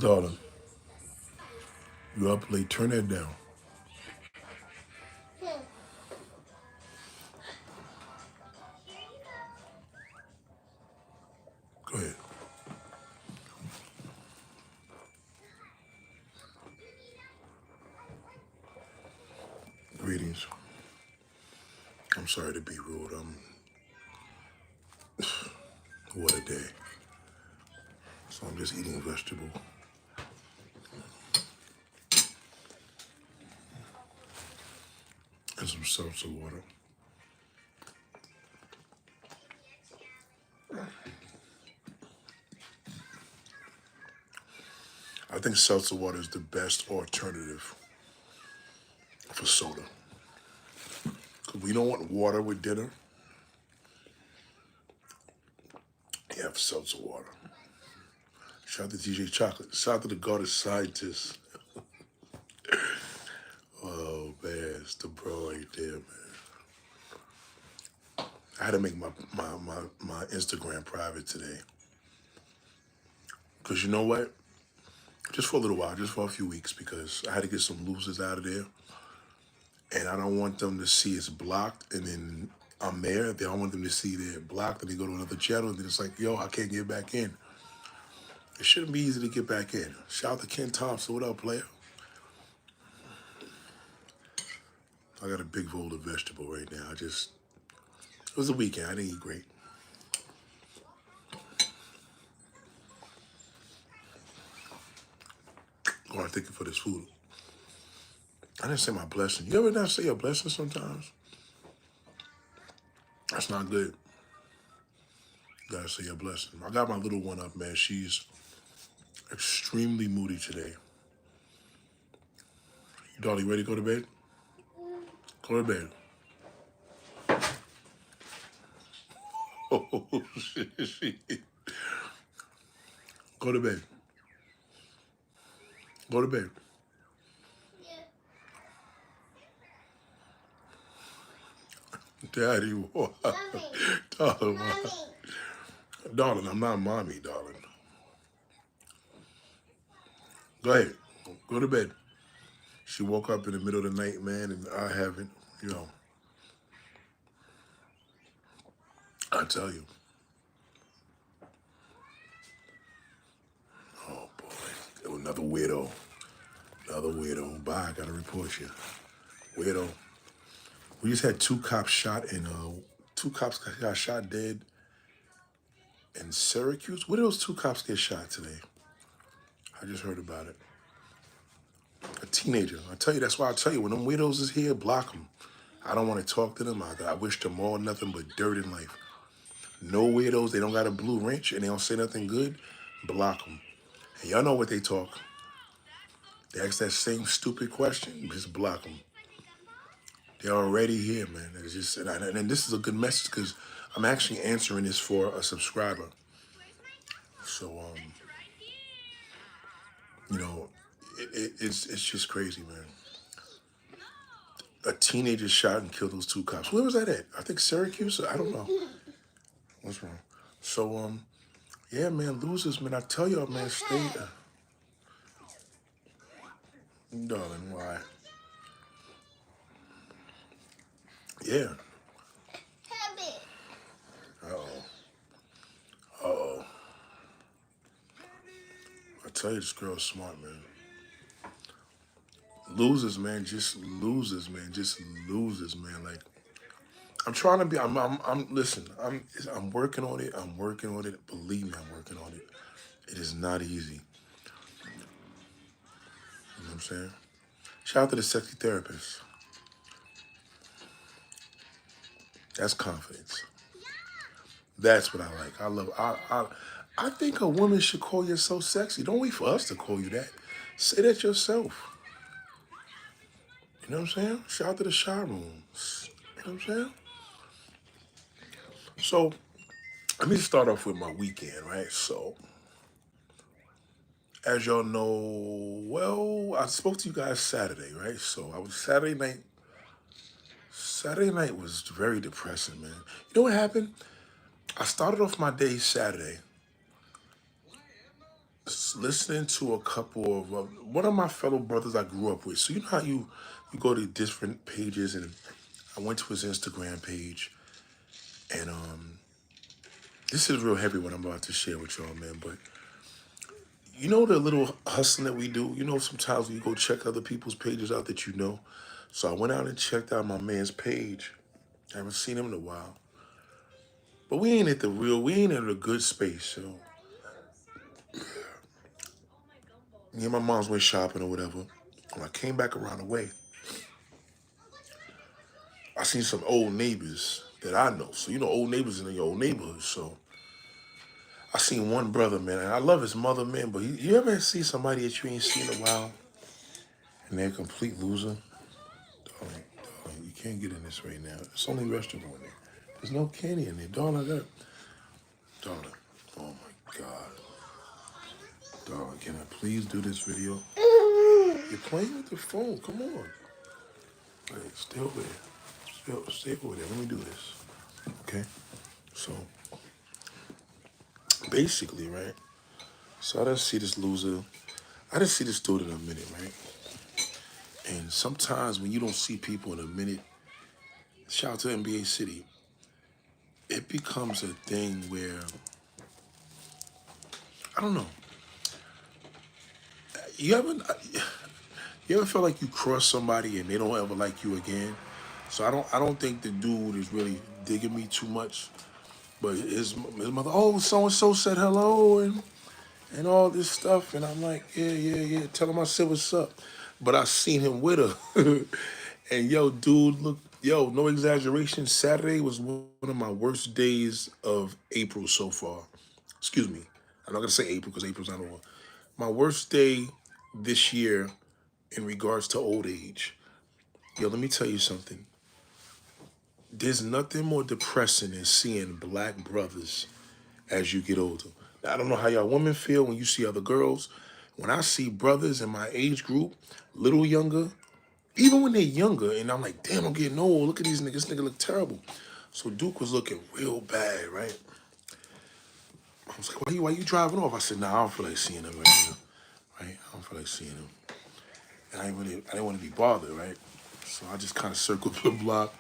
Darling, you up late. Turn that down. Go ahead. Greetings. I'm sorry to be rude. What a day. So I'm just eating vegetable and some seltzer water. I think seltzer water is the best alternative for soda. Because we don't want water with dinner. You have seltzer water. Shout out to DJ Chocolate. Shout out to the goddess scientist. Oh man, it's the bro right there, man. I had to make my Instagram private today. Because you know what? Just for a little while, just for a few weeks, because I had to get some losers out of there. And I don't want them to see it's blocked and then I'm there. They don't want them to see they're blocked and they go to another channel and then it's like, yo, I can't get back in. It shouldn't be easy to get back in. Shout out to Ken Thompson. What up, player? I got a big bowl of vegetable right now. It was a weekend. I didn't eat great. Lord, thank you for this food. I didn't say my blessing. You ever not say your blessing sometimes? That's not good. You gotta say your blessing. I got my little one up, man. She's extremely moody today. Dolly, ready to go to bed? Go to bed. Oh, shit. Go to bed. Go to bed. Daddy, what? Darling, darling, I'm not mommy, darling. Go ahead. Go to bed. She woke up in the middle of the night, man, and I haven't, I tell you. Oh, boy. Another weirdo. Another weirdo. Bye, I gotta report you. Weirdo. We just had two cops shot in, two cops got shot dead in Syracuse. Where did those two cops get shot today? I just heard about it. A teenager. I tell you, that's why I tell you, when them weirdos is here, block them. I don't want to talk to them. I wish them all nothing but dirt in life. No weirdos. They don't got a blue wrench and they don't say nothing good. Block them. And y'all know what they talk. They ask that same stupid question. Just block them. They're already here, man. It's just, and this is a good message because I'm actually answering this for a subscriber. So, it's just crazy, man. A teenager shot and killed those two cops. Where was that at? I think Syracuse. I don't know. What's wrong? So, yeah, man, losers, man. I tell y'all, man, stay. Darling, why? Yeah. Uh-oh. Uh-oh. I tell you, this girl's smart, man. Losers, man. Just losers, man. Just losers, man. Like, I'm trying to be. Listen. I'm working on it. I'm working on it. Believe me, I'm working on it. It is not easy. You know what I'm saying? Shout out to the sexy therapist. That's confidence. That's what I like. I love. I think a woman should call yourself sexy. Don't wait for us to call you that. Say that yourself. You know what I'm saying? Shout out to the shy rooms. You know what I'm saying? So, let me start off with my weekend, right? So, as y'all know, well, I spoke to you guys Saturday, right? So, I was Saturday night. Saturday night was very depressing, man. You know what happened? I started off my day Saturday. listening to a couple of one of my fellow brothers I grew up with. So you know how you go to different pages, and I went to his Instagram page, and this is real heavy what I'm about to share with y'all, man. But you know the little hustling that we do. You know sometimes we go check other people's pages out that you know. So I went out and checked out my man's page. I haven't seen him in a while, but we ain't in a good space. So me and my moms went shopping or whatever. When I came back around the way, I seen some old neighbors that I know. So you know old neighbors in your old neighborhood. So I seen one brother, man, and I love his mother, man, but you ever see somebody that you ain't seen in a while and they're a complete loser? Darling, you can't get in this right now. It's only restaurant in there. There's no candy in there. Darling, darling, oh my God. Darling, can I please do this video? You're playing with the phone, come on. Hey, stay over there. Stay over there, let me do this, okay? So, basically, right? So I didn't see this loser. I didn't see this dude in a minute, right? And sometimes when you don't see people in a minute, shout out to NBA City, it becomes a thing where, I don't know. You ever you ever feel like you cross somebody and they don't ever like you again? So I don't think the dude is really digging me too much. But his mother, oh, so and so said hello and all this stuff, and I'm like, yeah. Tell him I said what's up. But I seen him with her, and yo, dude, look, yo, no exaggeration. Saturday was one of my worst days of April so far. Excuse me, I'm not gonna say April because April's not over. My worst day this year in regards to old age. Yo, let me tell you something. There's nothing more depressing than seeing black brothers as you get older. Now, I don't know how y'all women feel when you see other girls. When I see brothers in my age group, little younger, even when they're younger, and I'm like, damn, I'm getting old. Look at these niggas. This nigga look terrible. So Duke was looking real bad, right? I was like, why you driving off? I said, nah, I don't feel like seeing him right now. Right? I don't feel like seeing him. And I didn't want to be bothered, right? So I just kind of circled the block.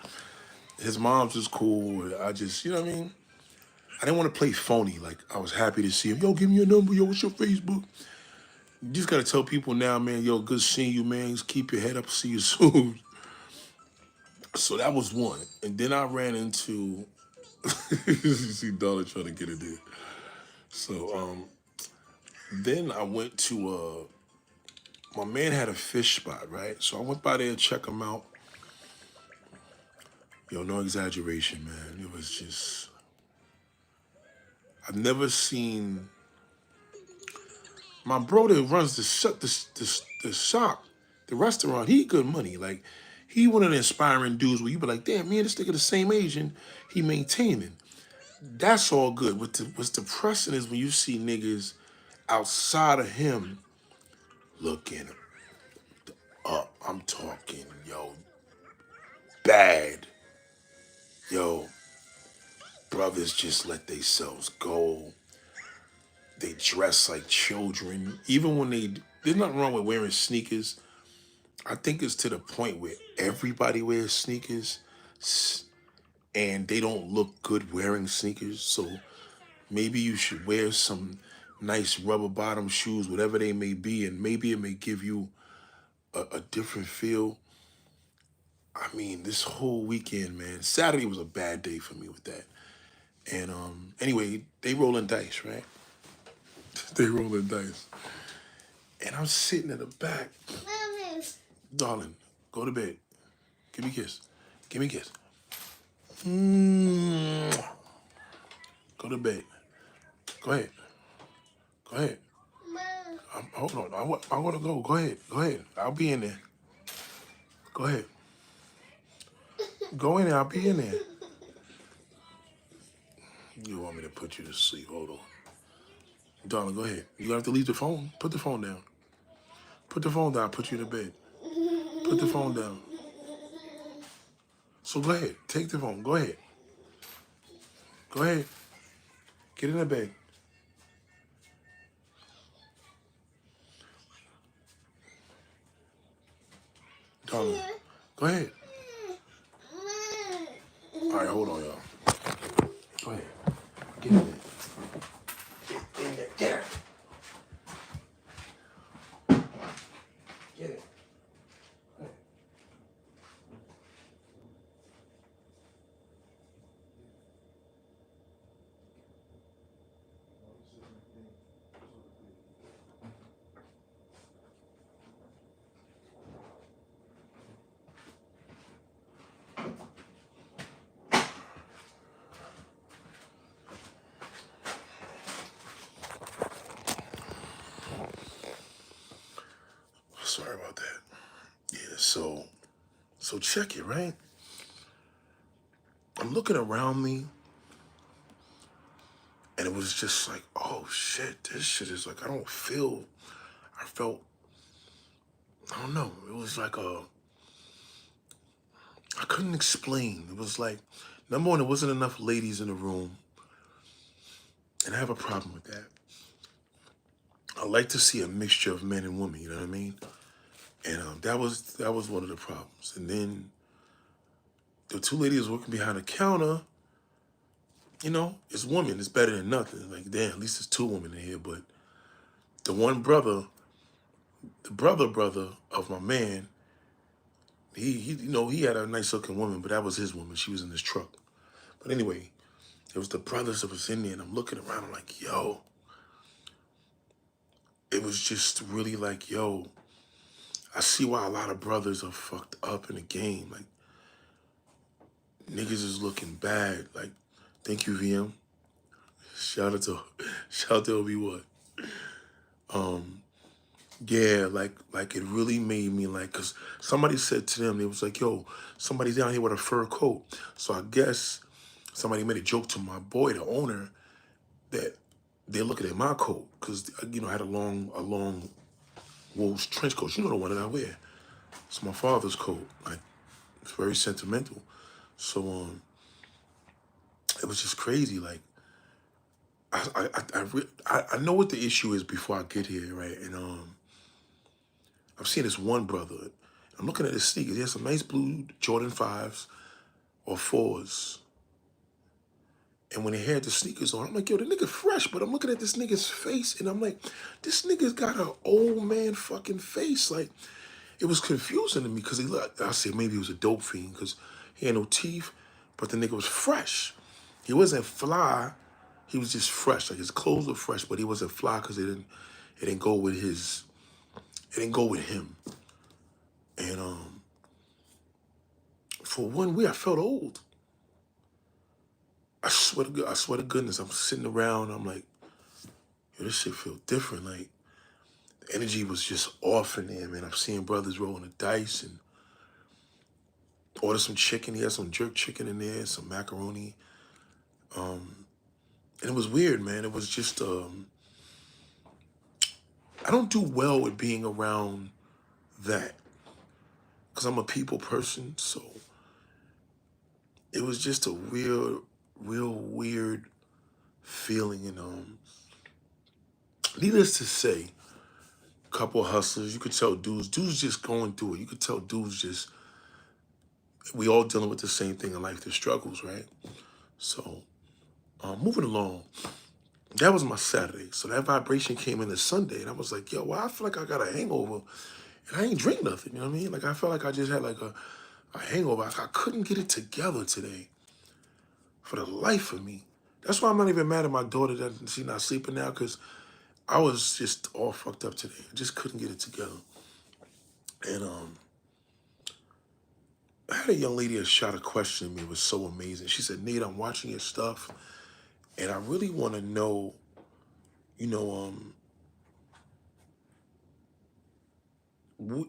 His mom's just cool. I just, you know what I mean? I didn't want to play phony. Like, I was happy to see him. Yo, give me your number. Yo, what's your Facebook? You just got to tell people now, man, yo, good seeing you, man. Just keep your head up. See you soon. So that was one. And then I ran into, you see Dollar trying to get it in. So then I went to, my man had a fish spot, right? So I went by there and check him out. Yo, no exaggeration, man. It was just, I've never seen my bro that runs the shop, the restaurant. He good money. Like he one of the inspiring dudes where you be like, damn, man, this nigga the same age and he maintaining. That's all good. What's depressing is when you see niggas outside of him looking up. I'm talking, yo, bad. Yo, brothers just let themselves go. They dress like children. Even when there's nothing wrong with wearing sneakers. I think it's to the point where everybody wears sneakers and they don't look good wearing sneakers. So maybe you should wear some nice rubber bottom shoes, whatever they may be, and maybe it may give you a different feel. I mean, this whole weekend, man, Saturday was a bad day for me with that. And anyway, they rolling dice, right? They rolling dice. And I'm sitting in the back. Darling, go to bed. Give me a kiss. Give me a kiss. Go to bed. Go ahead. Go ahead. Hold on. I want to go. Go ahead. Go ahead. I'll be in there. Go ahead. Go in there. I'll be in there. You want me to put you to sleep? Hold on. Darling, go ahead. You have to leave the phone. Put the phone down. Put the phone down. I'll put you to bed. Put the phone down. So go ahead. Take the phone. Go ahead. Go ahead. Get in the bed. Calm down. Go ahead. All right, hold on, y'all. Go ahead. Get in there. Get in there. Get it. Get it. Sorry about that. Yeah, so check it, right? I'm looking around me, and it was just like, oh shit, this shit is like, I felt, I don't know. It was like I couldn't explain. It was like, number one, there wasn't enough ladies in the room, and I have a problem with that. I like to see a mixture of men and women, you know what I mean? And that was one of the problems. And then the two ladies working behind the counter, it's women. It's better than nothing. Like, damn, at least there's two women in here. But the one brother, the brother of my man, he had a nice looking woman, but that was his woman. She was in his truck. But anyway, it was the brothers that was in there, and I'm looking around. I'm like, yo. It was just really like, yo. I see why a lot of brothers are fucked up in the game. Like, niggas is looking bad. Like, thank you, VM. Shout out to Obi-Wan. Yeah, like it really made me like, cause somebody said to them, they was like, yo, somebody's down here with a fur coat. So I guess somebody made a joke to my boy, the owner, that they're looking at my coat, cause I had a long wool trench coat. You know the one that I wear. It's my father's coat. Like, it's very sentimental. So it was just crazy. Like, I know what the issue is before I get here, right? And I've seen this one brother. I'm looking at his sneakers. He has some nice blue Jordan 5s or 4s. And when he had the sneakers on, I'm like, yo, the nigga fresh. But I'm looking at this nigga's face, and I'm like, this nigga's got an old man fucking face. Like, it was confusing to me because I said maybe he was a dope fiend because he had no teeth, but the nigga was fresh. He wasn't fly. He was just fresh. Like, his clothes were fresh, but he wasn't fly because it didn't go with him. And for 1 week, I felt old. I swear to goodness, I'm sitting around, I'm like, yo, this shit feel different. Like, the energy was just off in there, man. I'm seeing brothers rolling the dice and order some chicken. He had some jerk chicken in there, some macaroni. And it was weird, man. It was just, I don't do well with being around that because I'm a people person. So it was just a real weird feeling. And needless to say, couple of hustlers, you could tell dudes just going through it. You could tell dudes just, we all dealing with the same thing in life, the struggles, right? So moving along, that was my Saturday. So that vibration came in the Sunday, and I was like, yo, well, I feel like I got a hangover, and I ain't drink nothing, you know what I mean? Like, I felt like I just had like a hangover. I couldn't get it together today for the life of me. That's why I'm not even mad at my daughter that she's not sleeping now, because I was just all fucked up today. I just couldn't get it together. And I had a young lady that shot a question at me. It was so amazing. She said, Nate, I'm watching your stuff, and I really want to know,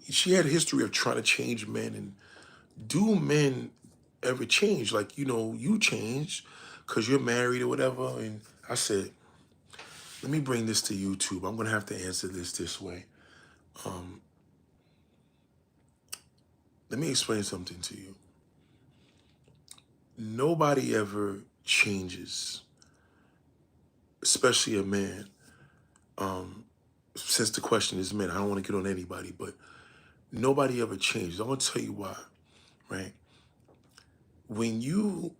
she had a history of trying to change men, and do men ever change? Like, you change because you're married or whatever. And I said, let me bring this to YouTube. I'm going to have to answer this way. Let me explain something to you. Nobody ever changes, especially a man. Since the question is men, I don't want to get on anybody, but Nobody ever changes. I'm gonna tell you why, right? When you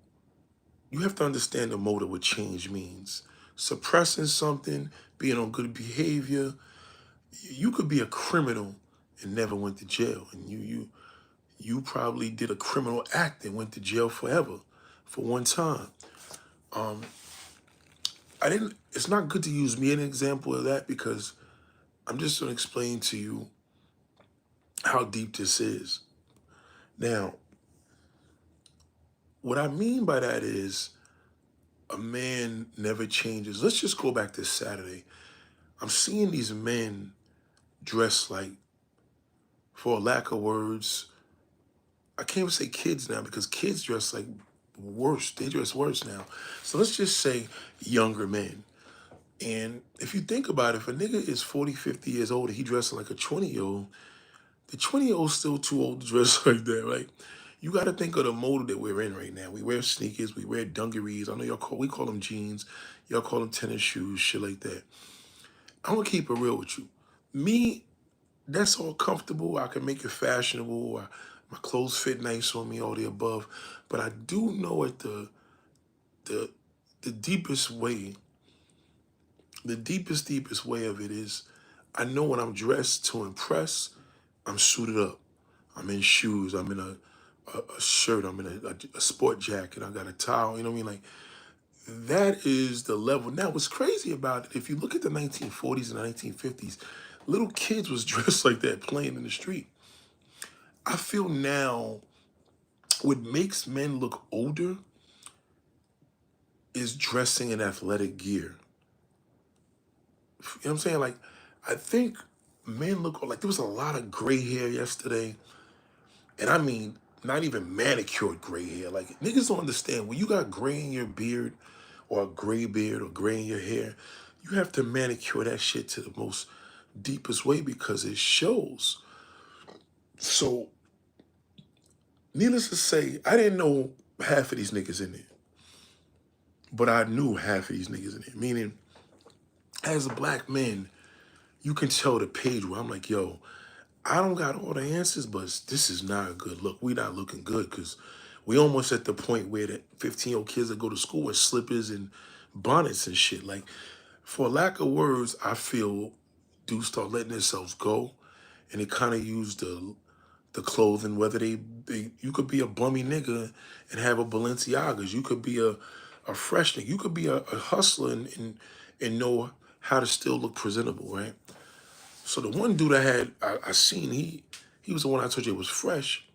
have to understand the motive what change means. Suppressing something, being on good behavior. You could be a criminal and never went to jail, and you probably did a criminal act and went to jail forever for one time. Um, I didn't. It's not good to use me as an example of that because I'm just going to explain to you how deep this is. Now, what I mean by that is a man never changes. Let's just go back to Saturday. I'm seeing these men dressed like, for a lack of words, I can't even say kids now because kids dress like worse. They dress worse now. So let's just say younger men. And if you think about it, if a nigga is 40, 50 years old and he dressing like a 20-year-old, the 20-year-old's still too old to dress like that, right? You got to think of the mode that we're in right now. We wear sneakers, we wear dungarees. I know we call them jeans. Y'all call them tennis shoes, shit like that. I'm going to keep it real with you. Me, that's all comfortable. I can make it fashionable. My clothes fit nice on me, all the above. But I do know at the the deepest way, the deepest way of it is, I know when I'm dressed to impress, I'm suited up. I'm in shoes. I'm in a shirt. I'm in a sport jacket. I got a towel. You know what I mean? Like that is the level. Now, what's crazy about it? If you look at the 1940s and 1950s, little kids was dressed like that playing in the street. I feel now what makes men look older is dressing in athletic gear. You know what I'm saying? Like, I think men look like there was a lot of gray hair yesterday. And I mean, not even manicured gray hair. Like, niggas don't understand when you got gray in your beard or a gray beard or gray in your hair, you have to manicure that shit to the most deepest way because it shows. So, needless to say, I didn't know half of these niggas in there. But I knew half of these niggas in there. Meaning, as a black man, you can tell the page where I'm like, yo, I don't got all the answers, but this is not a good look. We not looking good because we almost at the point where the 15-year-old kids that go to school with slippers and bonnets and shit. Like, for lack of words, I feel do start letting themselves go. And they kind of use the clothing, whether they you could be a bummy nigga and have a Balenciagas. You could be a fresh nigga. You could be a hustler and know how to still look presentable, right? So the one dude I seen, he was the one I told you was fresh.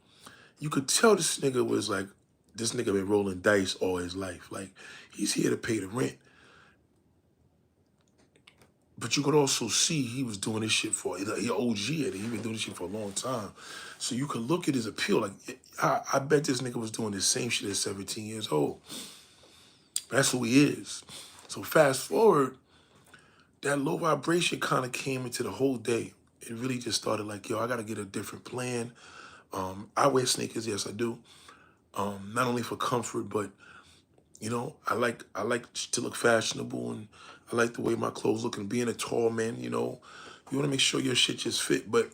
You could tell this nigga was like, this nigga been rolling dice all his life. Like, he's here to pay the rent. But you could also see he was doing this shit for, he OG at it. He been doing this shit for a long time. So you could look at his appeal. Like, I bet this nigga was doing the same shit at 17 years old. That's who he is. So fast forward, that low vibration kind of came into the whole day. It really just started like, yo, I got to get a different plan. I wear sneakers, yes, I do. Not only for comfort, but I like to look fashionable, and I like the way my clothes look. And being a tall man, you want to make sure your shit just fit. But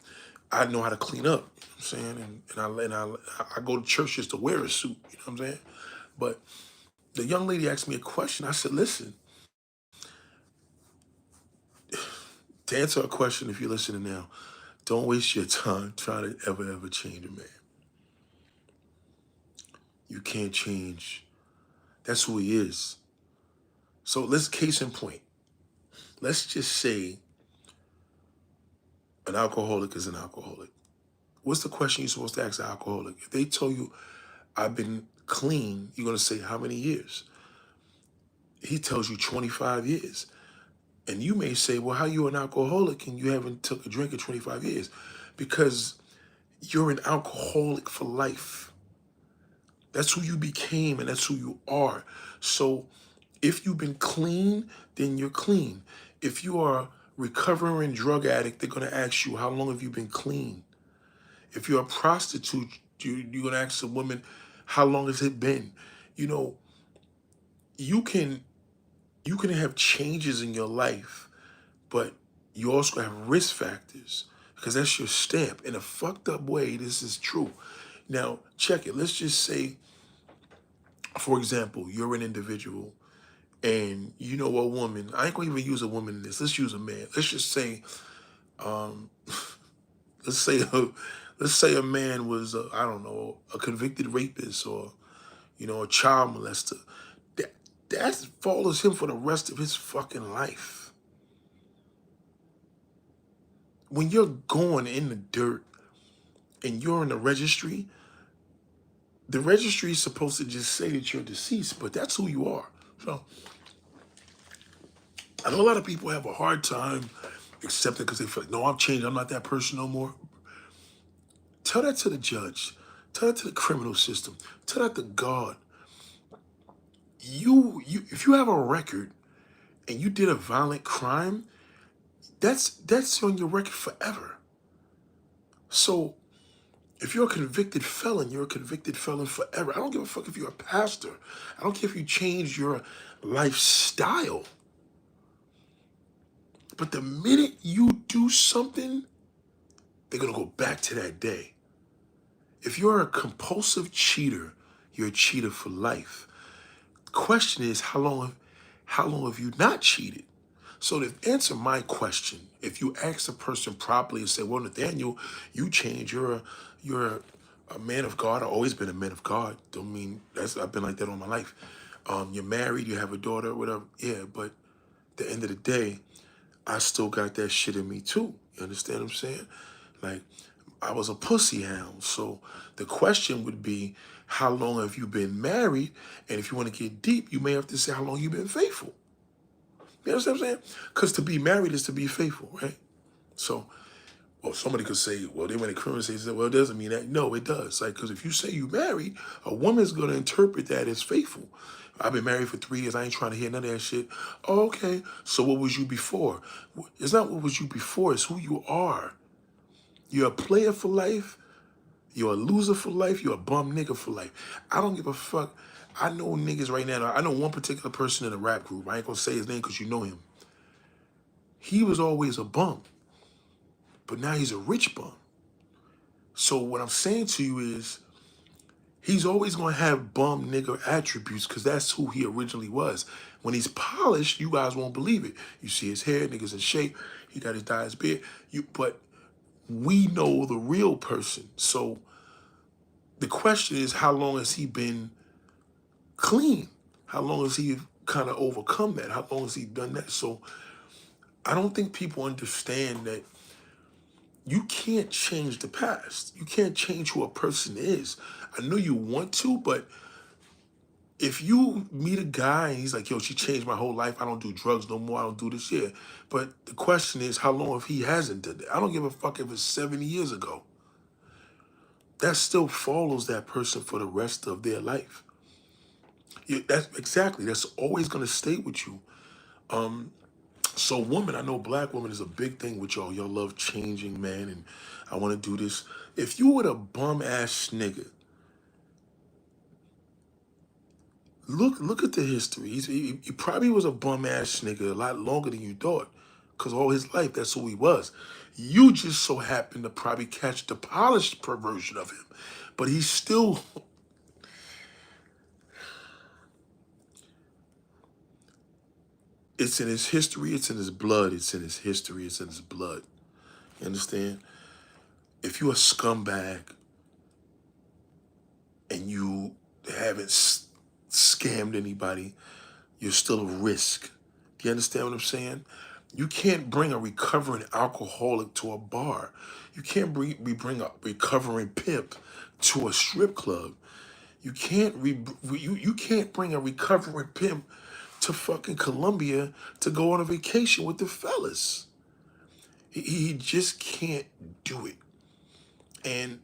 I know how to clean up. You know what I'm saying, and I go to church just to wear a suit. You know what I'm saying. But the young lady asked me a question. I said, listen, to answer a question, if you're listening now, don't waste your time trying to ever change a man. You can't change. That's who he is. So let's case in point. Let's just say an alcoholic is an alcoholic. What's the question you're supposed to ask an alcoholic? If they tell you, I've been clean, you're going to say, how many years? He tells you 25 years. And you may say, well, how you an alcoholic and you haven't took a drink in 25 years? Because you're an alcoholic for life. That's who you became and that's who you are. So if you've been clean, then you're clean. If you are a recovering drug addict, they're going to ask you, how long have you been clean? If you're a prostitute, you're going to ask a woman, how long has it been? You know, you can have changes in your life, but you also have risk factors. because that's your stamp. In a fucked up way, this is true. Now, check it. Let's just say, for example, you're an individual and you know a woman. I ain't gonna even use a woman in this. Let's use a man. Let's just say, um, let's say, let's say a man was, I don't know, a convicted rapist or a child molester. That that follows him for the rest of his fucking life. When you're going in the dirt and you're in the registry is supposed to just say that you're deceased, but that's who you are. So I know a lot of people have a hard time accepting because they feel like, no, I'm changed. I'm not that person no more. Tell that to the judge. Tell that to the criminal system. Tell that to God. If you have a record and you did a violent crime, that's on your record forever. So if you're a convicted felon, you're a convicted felon forever. I don't give a fuck if you're a pastor. I don't care if you change your lifestyle. But the minute you do something, they're going to go back to that day. If you're a compulsive cheater, you're a cheater for life. The question is, how long have you not cheated? So to answer my question, if you ask a person properly and say, well, Nathaniel, you changed, you're a man of God. I've always been a man of God. Don't mean I've been like that all my life. You're married, you have a daughter, whatever. Yeah, but at the end of the day, I still got that shit in me too. You understand what I'm saying? Like, I was a pussy hound. So the question would be, how long have you been married? And if you want to get deep, you may have to say how long you've been faithful. You know what I'm saying? Because to be married is to be faithful, right? So, well, somebody could say, well, they went to criminal and say, well, it doesn't mean that. No, it does. Like, because if you say you married, a woman's going to interpret that as faithful. I've been married for 3 years. I ain't trying to hear none of that shit. Oh, okay. So what was you before? It's not what was you before. It's who you are. You're a player for life. You're a loser for life. You're a bum nigga for life. I don't give a fuck. I know niggas right now. I know one particular person in a rap group. I ain't going to say his name because you know him. He was always a bum, but now he's a rich bum. So what I'm saying to you is, he's always going to have bum nigga attributes because that's who he originally was. When he's polished, you guys won't believe it. You see his hair, niggas in shape. He got his dyed beard. But we know the real person. So the question is, how long has he been clean? How long has he kind of overcome that? How long has he done that? So I don't think people understand that you can't change the past. You can't change who a person is. I know you want to, but if you meet a guy and he's like, yo, she changed my whole life. I don't do drugs no more. I don't do this shit. But the question is, how long if he hasn't done that? I don't give a fuck if it's 70 years ago. That still follows that person for the rest of their life. That's always going to stay with you. So women, I know black women is a big thing with y'all. Y'all love changing, man, and I want to do this. If you were a bum ass nigga, look at the history. He probably was a bum ass nigga a lot longer than you thought, because all his life that's who he was. You just so happened to probably catch the polished perversion of him, but he's still. It's in his history. It's in his blood. It's in his history. It's in his blood. You understand? If you're a scumbag and you haven't scammed anybody, you're still a risk. Do you understand what I'm saying? You can't bring a recovering alcoholic to a bar. You can't bring a recovering pimp to a strip club. You can't you can't bring a recovering pimp to fucking Colombia to go on a vacation with the fellas. He just can't do it. And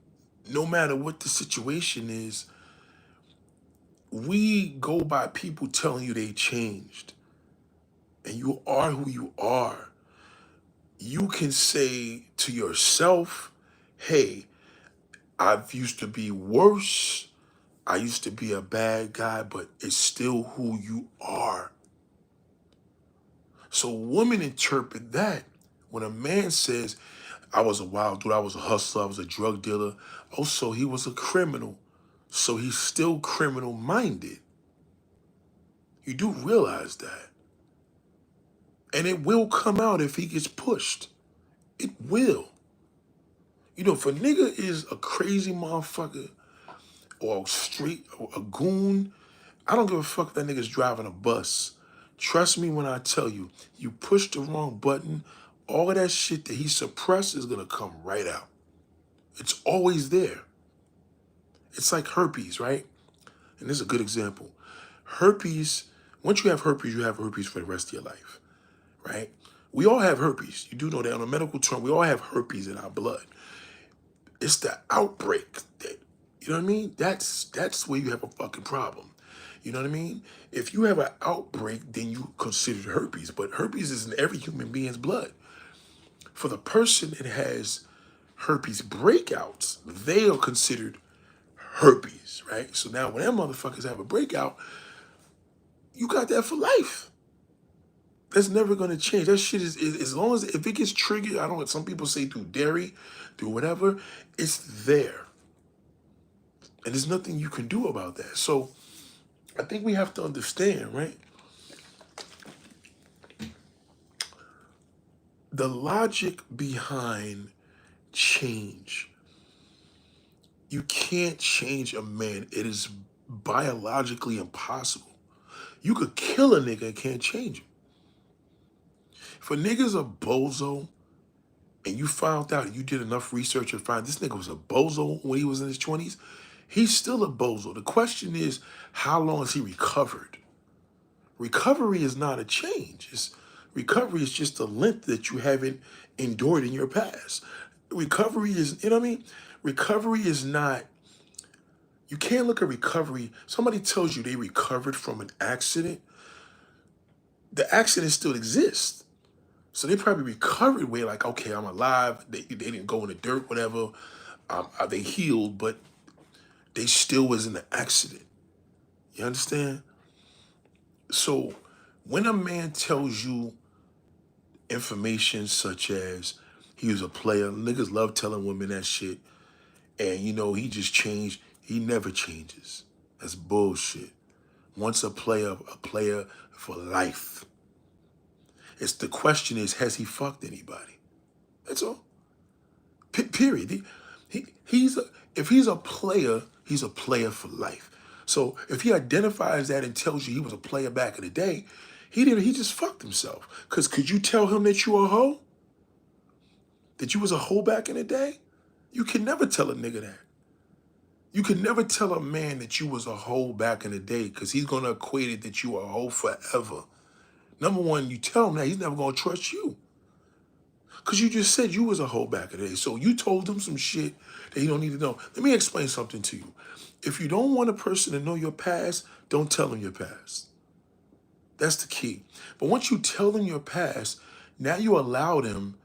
no matter what the situation is, we go by people telling you they changed. And you are who you are. You can say to yourself, hey, I used to be worse. I used to be a bad guy, but it's still who you are. So women interpret that when a man says, I was a wild dude. I was a hustler. I was a drug dealer. Also, he was a criminal. So he's still criminal minded. You do realize that. And it will come out if he gets pushed. It will. You know, if a nigga is a crazy motherfucker or a street or a goon, I don't give a fuck if that nigga's driving a bus. Trust me when I tell you, you push the wrong button, all of that shit that he suppressed is gonna come right out. It's always there. It's like herpes, right? And this is a good example. Herpes, once you have herpes for the rest of your life, right? We all have herpes. You do know that on a medical term, we all have herpes in our blood. It's the outbreak that, you know what I mean? That's where you have a fucking problem. You know what I mean? If you have an outbreak, then you consider herpes. But herpes is in every human being's blood. For the person that has herpes breakouts, they are considered herpes, right? So now when them motherfuckers have a breakout, you got that for life. That's never gonna change. That shit is as long as if it gets triggered, I don't know, some people say through dairy, through whatever, it's there. And there's nothing you can do about that. So I think we have to understand, right? The logic behind change. You can't change a man. It is biologically impossible. You could kill a nigga and can't change him. If a nigga's a bozo and you found out, you did enough research and find this nigga was a bozo when he was in his 20s, he's still a bozo. The question is, how long has he recovered? Recovery is not a change. Recovery is just a length that you haven't endured in your past. Recovery is, you know what I mean? Recovery is not, you can't look at recovery. Somebody tells you they recovered from an accident. The accident still exists. So they probably recovered where like, okay, I'm alive. They didn't go in the dirt, whatever. They healed, but they still was in the accident. You understand? So when a man tells you information such as he was a player, niggas love telling women that shit, and you know, he just changed, he never changes. That's bullshit. Once a player for life. It's the question is, has he fucked anybody? That's all. Period. If he's a player, he's a player for life. So if he identifies that and tells you he was a player back in the day, he just fucked himself. Cause could you tell him that you a hoe? That you was a hoe back in the day? You can never tell a nigga that. You can never tell a man that you was a hoe back in the day because he's gonna equate it that you are a hoe forever. Number one, you tell him that, he's never gonna trust you. Because you just said you was a hoe back in the day. So you told him some shit that he don't need to know. Let me explain something to you. If you don't want a person to know your past, don't tell them your past. That's the key. But once you tell them your past, now you allow them,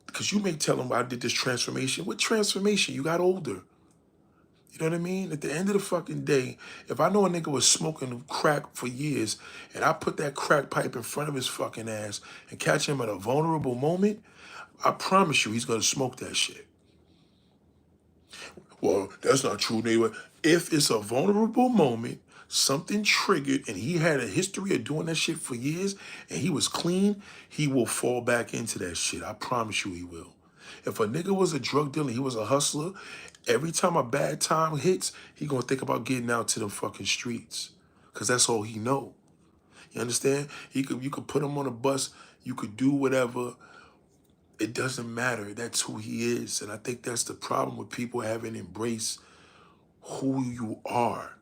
because you may tell them, I did this transformation. What transformation? You got older. You know what I mean? At the end of the fucking day, if I know a nigga was smoking crack for years and I put that crack pipe in front of his fucking ass and catch him at a vulnerable moment, I promise you he's gonna smoke that shit. Well, that's not true, neighbor. If it's a vulnerable moment, something triggered, and he had a history of doing that shit for years, and he was clean, he will fall back into that shit. I promise you he will. If a nigga was a drug dealer, he was a hustler, every time a bad time hits, he gonna think about getting out to the fucking streets. Cause that's all he know. You understand? You could put him on a bus, you could do whatever. It doesn't matter. That's who he is. And I think that's the problem with people having embraced who you are.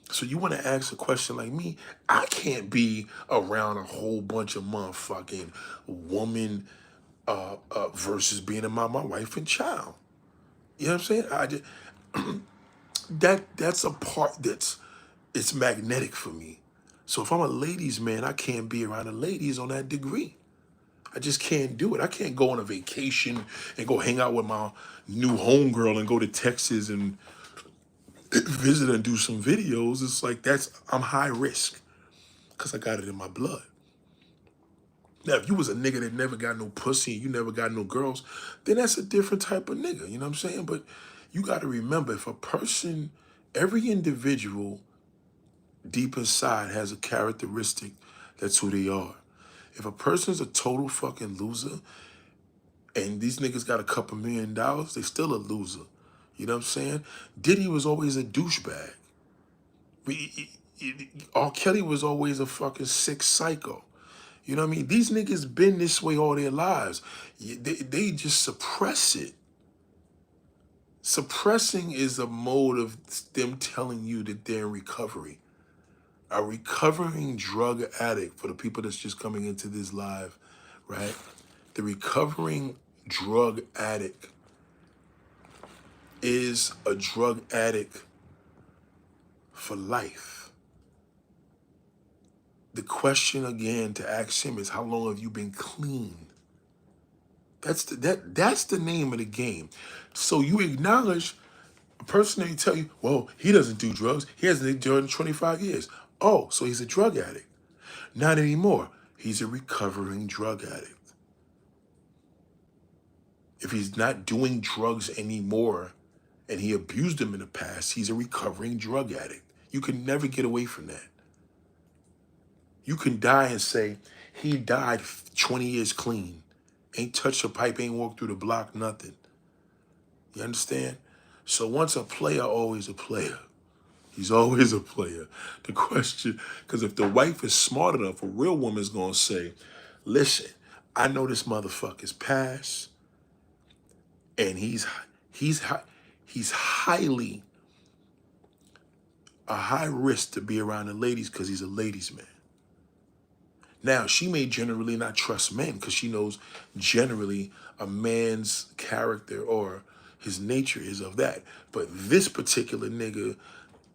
So you want to ask a question like me, I can't be around a whole bunch of motherfucking woman versus being around my wife and child. You know what I'm saying? That's a part it's magnetic for me. So if I'm a ladies man, I can't be around the ladies on that degree. I just can't do it. I can't go on a vacation and go hang out with my new homegirl and go to Texas and visit and do some videos. It's like I'm high risk because I got it in my blood. Now, if you was a nigga that never got no pussy and you never got no girls, then that's a different type of nigga, you know what I'm saying? But you got to remember, if a person, every individual deep inside has a characteristic that's who they are. If a person's a total fucking loser and these niggas got a couple $1,000,000, they still a loser. You know what I'm saying? Diddy was always a douchebag. R. Kelly was always a fucking sick psycho. You know what I mean? These niggas been this way all their lives. They just suppress it. Suppressing is a mode of them telling you that they're in recovery. A recovering drug addict, for the people that's just coming into this live, right? The recovering drug addict is a drug addict for life. The question again to ask him is, how long have you been clean? That's the name of the game. So you acknowledge a person that tell you, well, he doesn't do drugs. He hasn't done drugs in 25 years. Oh, so he's a drug addict. Not anymore. He's a recovering drug addict. If he's not doing drugs anymore and he abused them in the past, he's a recovering drug addict. You can never get away from that. You can die and say, he died 20 years clean. Ain't touched a pipe, ain't walked through the block, nothing. You understand? So once a player, always a player. He's always a player. The question, because if the wife is smart enough, a real woman's going to say, listen, I know this motherfucker's past, and he's highly a high risk to be around the ladies because he's a ladies' man. Now, she may generally not trust men because she knows generally a man's character or his nature is of that. But this particular nigga,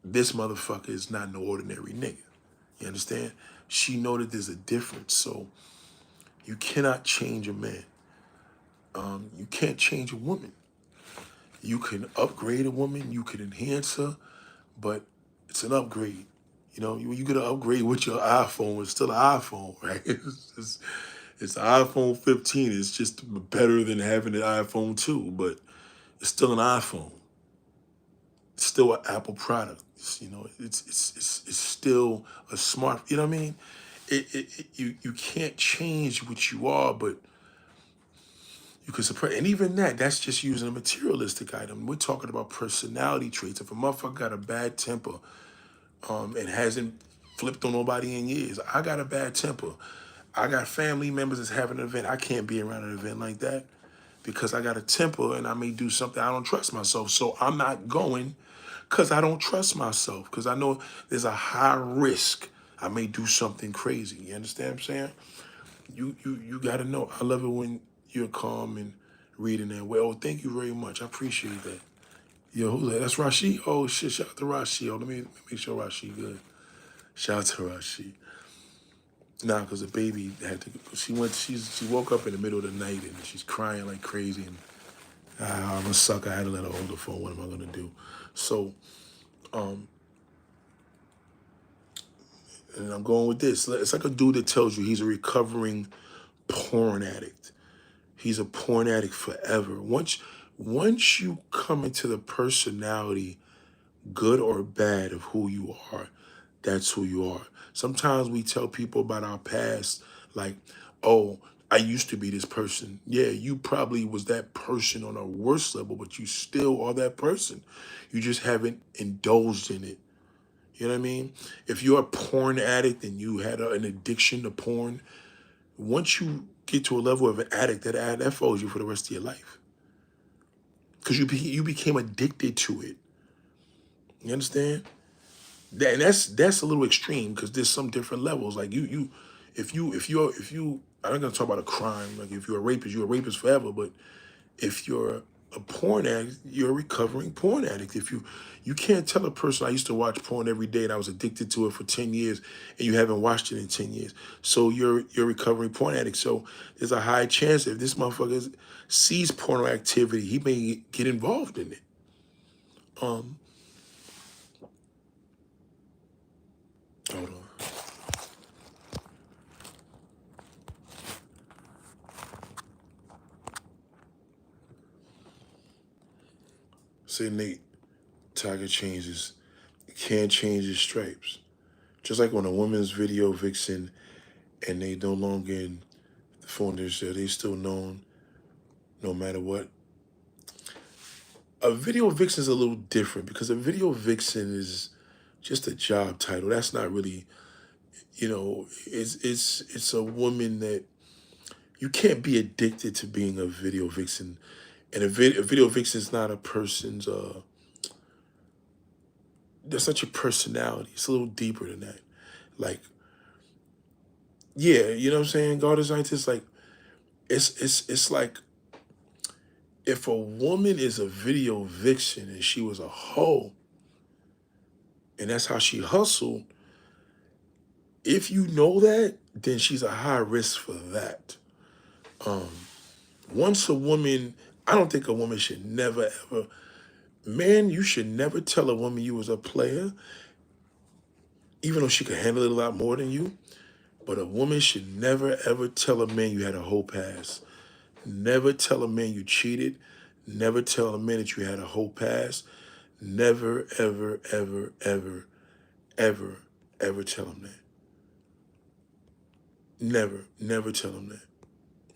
this motherfucker is not no ordinary nigga. You understand? She know that there's a difference. So you cannot change a man. You can't change a woman. You can upgrade a woman. You can enhance her, but it's an upgrade. You know, you get an upgrade with your iPhone. It's still an iPhone, right? It's an iPhone 15. It's just better than having an iPhone 2, but it's still an iPhone. It's still an Apple product. It's still a smart. You know what I mean? You can't change what you are, but you can suppress. And even that's just using a materialistic item. We're talking about personality traits. If a motherfucker got a bad temper, and hasn't flipped on nobody in years. I got a bad temper. I got family members that's having an event. I can't be around an event like that because I got a temper and I may do something. I don't trust myself. So I'm not going because I don't trust myself, because I know there's a high risk I may do something crazy. You understand what I'm saying? You got to know. I love it when you're calm and reading that. Well, thank you very much. I appreciate that. Yo, who's that? That's Rashid? Oh, shit, shout out to Rashid. Oh, let me make sure Rashid good. Shout out to Rashid. Nah, because the baby had to, she woke up in the middle of the night and she's crying like crazy. And I'm a sucker. I had to let her hold the phone. What am I going to do? So, and I'm going with this. It's like a dude that tells you he's a recovering porn addict. He's a porn addict forever. Once you come into the personality, good or bad, of who you are, that's who you are. Sometimes we tell people about our past, like, oh, I used to be this person. Yeah, you probably was that person on a worse level, but you still are that person. You just haven't indulged in it. You know what I mean? If you're a porn addict and you had an addiction to porn, once you get to a level of an addict, that follows you for the rest of your life. Because you became addicted to it. You understand? And that's a little extreme because there's some different levels. Like if you I'm not gonna talk about a crime. Like if you're a rapist forever. But if you're a porn addict, you're a recovering porn addict. If you can't tell a person I used to watch porn every day and I was addicted to it for 10 years and you haven't watched it in 10 years. So you're a recovering porn addict. So there's a high chance if this motherfucker sees porno activity, he may get involved in it. Hold on. Say Nate, Tiger changes, can't change his stripes. Just like when a woman's video vixen and they no longer in the phone industry, they still known no matter what. A video vixen is a little different because a video vixen is just a job title. That's not really, it's a woman that you can't be addicted to being a video vixen. And a video vixen is not a person's that's not your personality. It's a little deeper than that. Like, yeah, you know what I'm saying? God is scientist, like it's like if a woman is a video vixen and she was a hoe, and that's how she hustled, if you know that, then she's a high risk for that. Once a woman, I don't think a woman should never ever, man, you should never tell a woman you was a player, even though she could handle it a lot more than you. But a woman should never ever tell a man you had a whole past. Never tell a man you cheated. Never tell a man that you had a whole past. Never, ever, ever, ever, ever, ever tell him that. Never, never tell him that.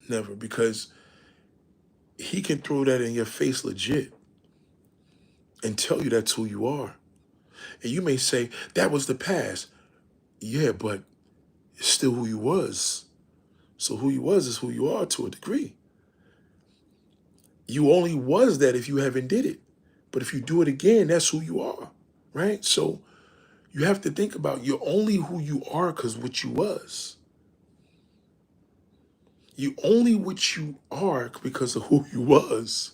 Never, because he can throw that in your face legit and tell you that's who you are. And you may say, that was the past. Yeah, but it's still who you was. So who you was is who you are to a degree. You only was that if you haven't did it. But if you do it again, that's who you are, right? So you have to think about you're only who you are because what you was. You only what you are because of who you was.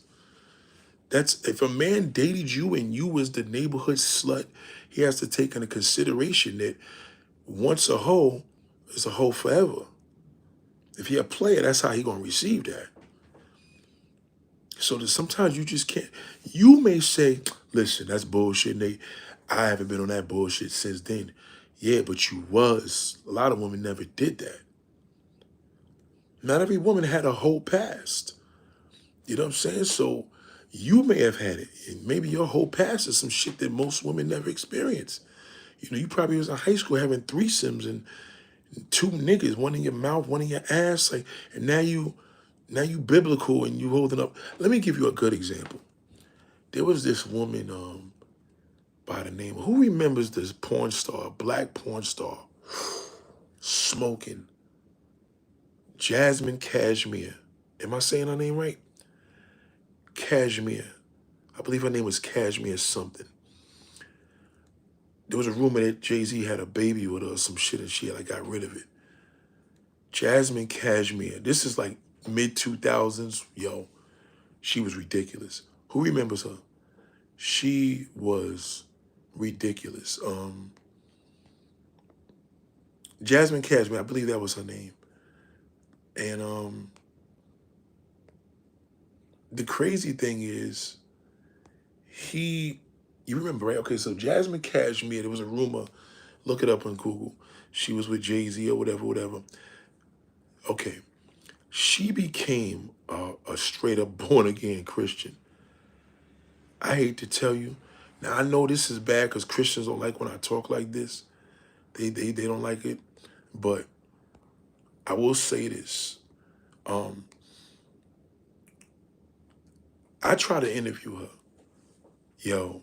That's if a man dated you and you was the neighborhood slut, he has to take into consideration that once a hoe is a hoe forever. If he a player, that's how he gonna receive that. So that sometimes you just can't. You may say, "Listen, that's bullshit, Nate. I haven't been on that bullshit since then." Yeah, but you was. A lot of women never did that. Not every woman had a whole past. You know what I'm saying? So you may have had it. And maybe your whole past is some shit that most women never experienced. You probably was in high school having threesomes and two niggas, one in your mouth, one in your ass, like, and now you biblical and you holding up. Let me give you a good example. There was this woman by the name of, who remembers this porn star, black porn star, smoking, Jasmine Cashmere. Am I saying her name right? Cashmere. I believe her name was Cashmere something. There was a rumor that Jay-Z had a baby with her or some shit and she like got rid of it. Jasmine Cashmere. This is like mid-2000s. Yo, she was ridiculous. Who remembers her? She was ridiculous. Jasmine Cashmere, I believe that was her name. And the crazy thing is, you remember, right? Okay, so Jasmine Cashmere, there was a rumor, look it up on Google. She was with Jay-Z or whatever. Okay, she became a straight up born again Christian. I hate to tell you. Now I know this is bad because Christians don't like when I talk like this. They don't like it. But I will say this. I try to interview her. Yo,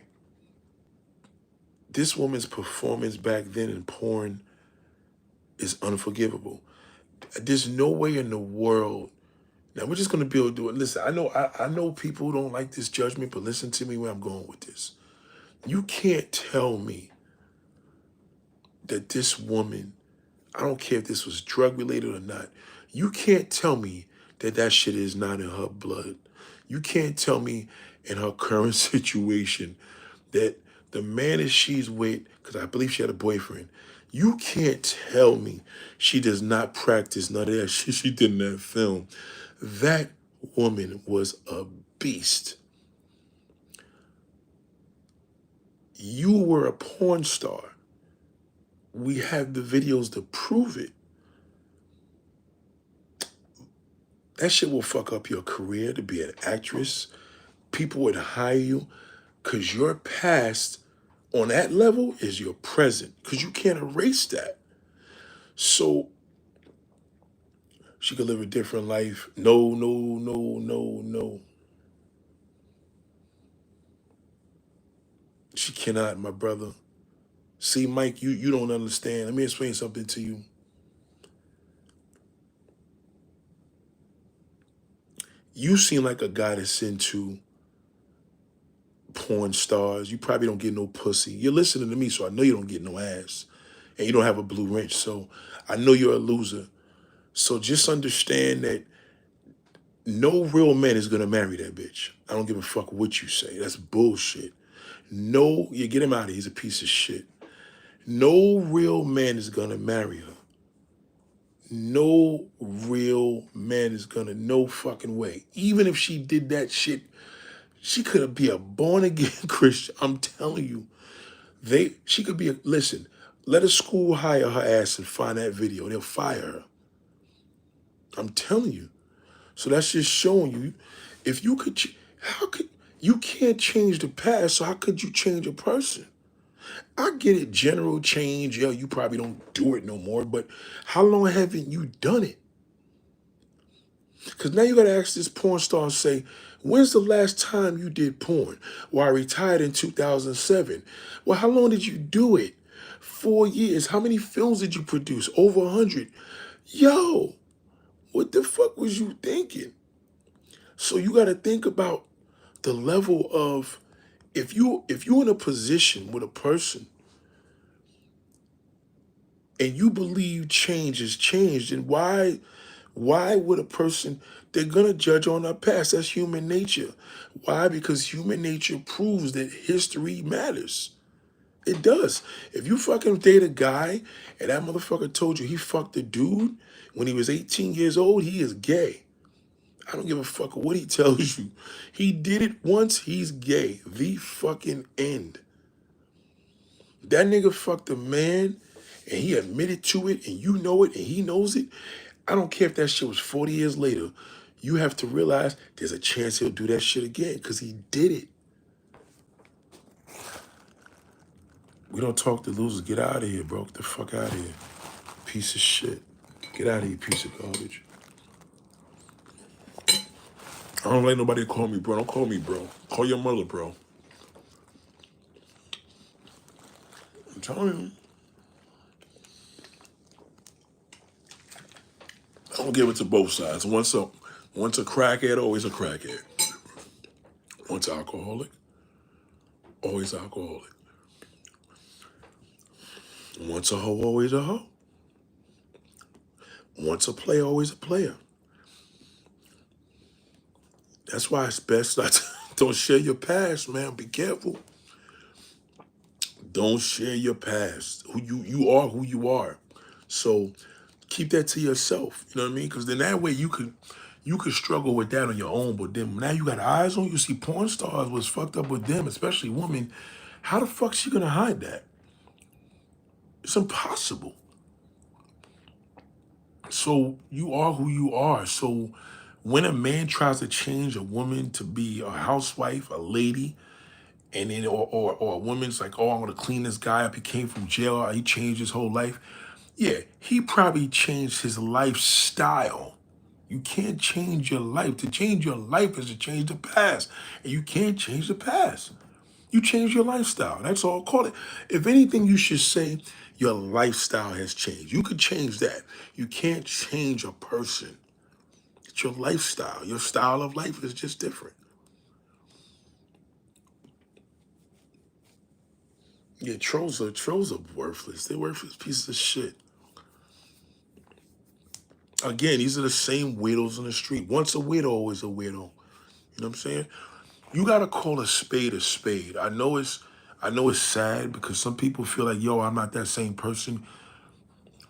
this woman's performance back then in porn is unforgivable. There's no way in the world. Now we're just gonna be able to do it. Listen, I know people don't like this judgment, but listen to me where I'm going with this. You can't tell me that this woman, I don't care if this was drug related or not, you can't tell me that that shit is not in her blood. You can't tell me in her current situation that the man that she's with, because I believe she had a boyfriend, you can't tell me she does not practice none of that shit she did in that film. That woman was a beast. You were a porn star. We have the videos to prove it. That shit will fuck up your career to be an actress. People would hire you. Because your past on that level is your present. Because you can't erase that. So she could live a different life. No, no, no, no, no. She cannot, my brother. See, Mike, you don't understand. Let me explain something to you. You seem like a guy that's into porn stars. You probably don't get no pussy. You're listening to me, so I know you don't get no ass. And you don't have a blue wrench, so I know you're a loser. So just understand that no real man is gonna marry that bitch. I don't give a fuck what you say. That's bullshit. No, you get him out of here. He's a piece of shit. No real man is gonna marry her. No real man is gonna, no fucking way. Even if she did that shit, she could be a born again Christian. I'm telling you, she could be listen, let a school hire her ass and find that video. They'll fire her. I'm telling you. So that's just showing you, if you could, how could, you can't change the past, so how could you change a person? I get it, general change, yeah, you probably don't do it no more, but how long haven't you done it? Because now you got to ask this porn star and say, when's the last time you did porn? Well, I retired in 2007. Well, how long did you do it? 4 years. How many films did you produce? Over 100. Yo, what the fuck was you thinking? So you got to think about the level of, if you're in a position with a person and you believe change has changed, then why would a person, they're gonna judge on our past? That's human nature. Why? Because human nature proves that history matters. It does. If you fucking date a guy and that motherfucker told you he fucked a dude when he was 18 years old, he is gay. I don't give a fuck what he tells you. He did it once, he's gay. The fucking end. That nigga fucked a man and he admitted to it and you know it and he knows it. I don't care if that shit was 40 years later. You have to realize there's a chance he'll do that shit again because he did it. We don't talk to losers. Get out of here, bro. Get the fuck out of here. Piece of shit. Get out of here, piece of garbage. I don't like nobody to call me bro. Don't call me bro. Call your mother, bro. I'm telling you. I don't give it to both sides. Once a crackhead, always a crackhead. Once alcoholic, always alcoholic. Once a hoe, always a hoe. Once a player, always a player. That's why it's best not to, don't share your past, man. Be careful. Don't share your past. You are who you are. So keep that to yourself. You know what I mean? Because then that way you could struggle with that on your own. But then now you got eyes on you. See, porn stars was fucked up with them, especially women. How the fuck she gonna hide that? It's impossible. So you are who you are. So when a man tries to change a woman to be a housewife, a lady, and then or a woman's like, oh, I'm gonna clean this guy up. He came from jail. He changed his whole life. Yeah, he probably changed his lifestyle. You can't change your life. To change your life is to change the past, and you can't change the past. You change your lifestyle. That's all. Call it. If anything, you should say your lifestyle has changed. You could change that. You can't change a person. It's your lifestyle. Your style of life is just different. Yeah, trolls are worthless. They're worthless pieces of shit. Again, these are the same weirdos on the street. Once a weirdo, always a weirdo. You know what I'm saying? You gotta call a spade a spade. I know it's sad because some people feel like, yo, I'm not that same person.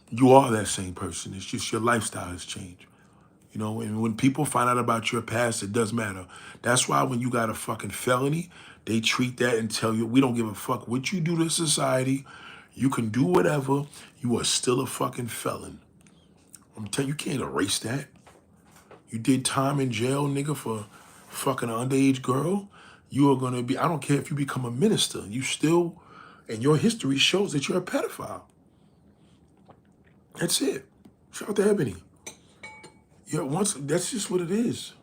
You are that same person. It's just your lifestyle has changed. You know, and when people find out about your past, it does matter. That's why when you got a fucking felony, they treat that and tell you, we don't give a fuck what you do to society. You can do whatever. You are still a fucking felon. I'm telling you, you can't erase that. You did time in jail, nigga, for fucking an underage girl. you are going to be, I don't care if you become a minister, you still, and your history shows that you're a pedophile. That's it. Shout out to Ebony. Yeah, once, that's just what it is.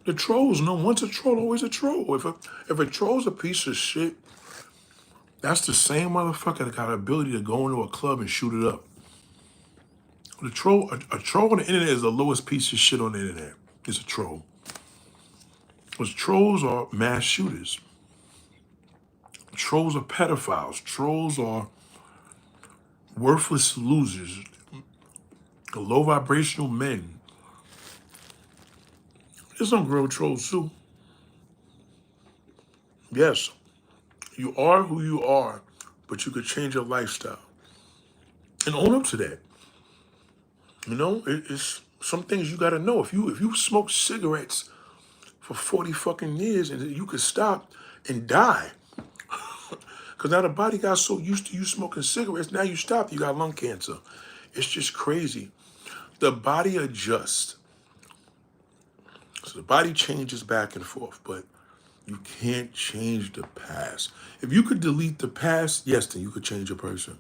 The trolls know once a troll, always a troll. If a troll's a piece of shit, that's the same motherfucker that got the ability to go into a club and shoot it up. A troll on the internet is the lowest piece of shit on the internet. It's a troll. Because trolls are mass shooters. Trolls are pedophiles. Trolls are worthless losers. Low vibrational men. There's some real trolls too. Yes, you are who you are, but you could change your lifestyle and own up to that. You know, it's some things you got to know. If you smoke cigarettes for 40 fucking years and you could stop and die, because now the body got so used to you smoking cigarettes, now you stop, you got lung cancer. It's just crazy. The body adjusts. So the body changes back and forth, but you can't change the past. If you could delete the past, yes, then you could change a person.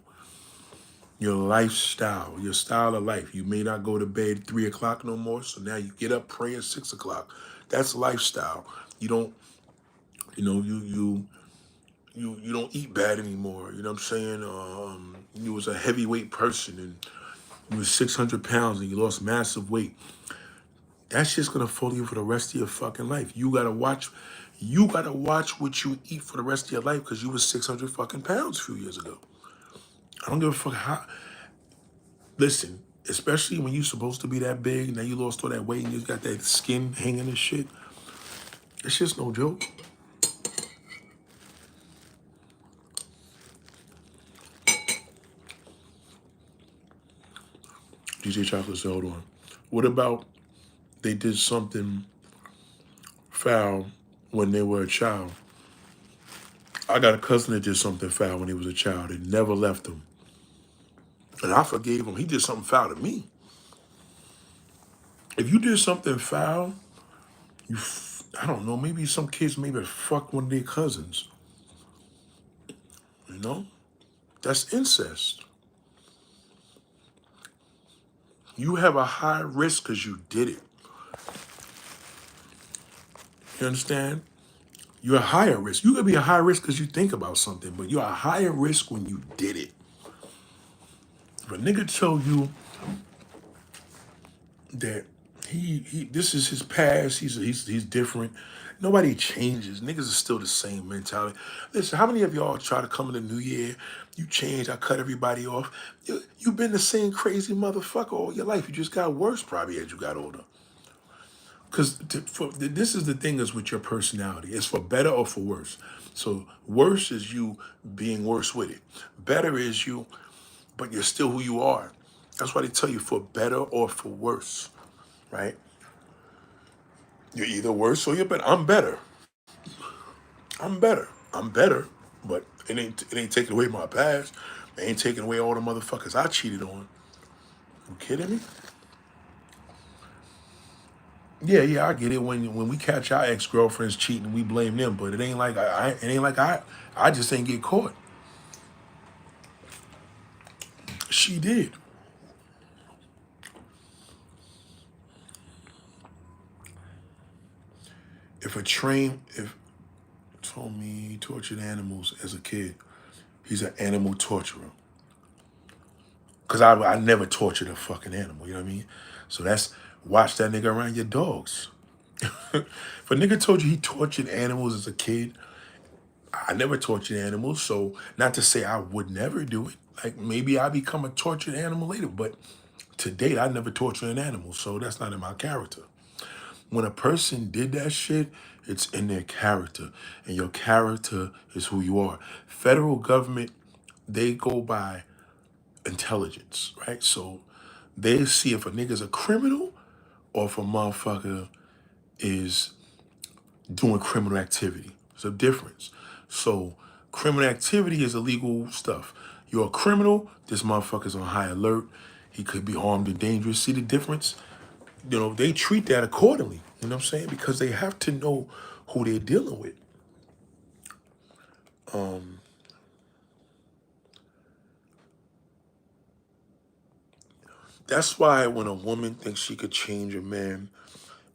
Your lifestyle, your style of life. You may not go to bed 3 o'clock no more, so now you get up, pray at 6 o'clock. That's lifestyle. You don't, you know, you don't eat bad anymore. You know what I'm saying? You was a heavyweight person and you was 600 pounds and you lost massive weight. That's just gonna follow you for the rest of your fucking life. You gotta watch what you eat for the rest of your life because you was 600 fucking pounds a few years ago. I don't give a fuck how. Listen, especially when you're supposed to be that big, now you lost all that weight and you got that skin hanging and shit. It's just no joke. DJ Chocolate said, hold on. What about they did something foul when they were a child? I got a cousin that did something foul when he was a child. It never left him. And I forgave him. He did something foul to me. If you did something foul, I don't know, maybe some kids maybe fuck one of their cousins. You know? That's incest. You have a high risk because you did it. You understand? You're a higher risk. You could be a high risk because you think about something, but you're a higher risk when you did it. If a nigga tell you that he this is his past, he's different. Nobody changes. Niggas are still the same mentality. Listen, how many of y'all try to come in the new year? You change, I cut everybody off. You've been the same crazy motherfucker all your life. You just got worse probably as you got older. Because this is the thing is with your personality. It's for better or for worse. So worse is you being worse with it. Better is you, but you're still who you are. That's why they tell you for better or for worse, right? You're either worse or you're better. I'm better. I'm better. I'm better, but it ain't taking away my past. It ain't taking away all the motherfuckers I cheated on. You kidding me? Yeah, I get it. When we catch our ex-girlfriends cheating, we blame them. But it ain't like I just ain't get caught. She did. If told me he tortured animals as a kid, he's an animal torturer. Cause I never tortured a fucking animal. You know what I mean? So that's watch that nigga around your dogs. If a nigga told you he tortured animals as a kid, I never tortured animals, so not to say I would never do it. Like maybe I become a tortured animal later, but to date I never tortured an animal, so that's not in my character. When a person did that shit, it's in their character, and your character is who you are. Federal government, they go by intelligence, right? So they see if a nigga's a criminal or if a motherfucker is doing criminal activity. There's a difference. So criminal activity is illegal stuff. You're a criminal, this motherfucker's on high alert. He could be armed and dangerous. See the difference? They treat that accordingly. You know what I'm saying? Because they have to know who they're dealing with. That's why when a woman thinks she could change a man,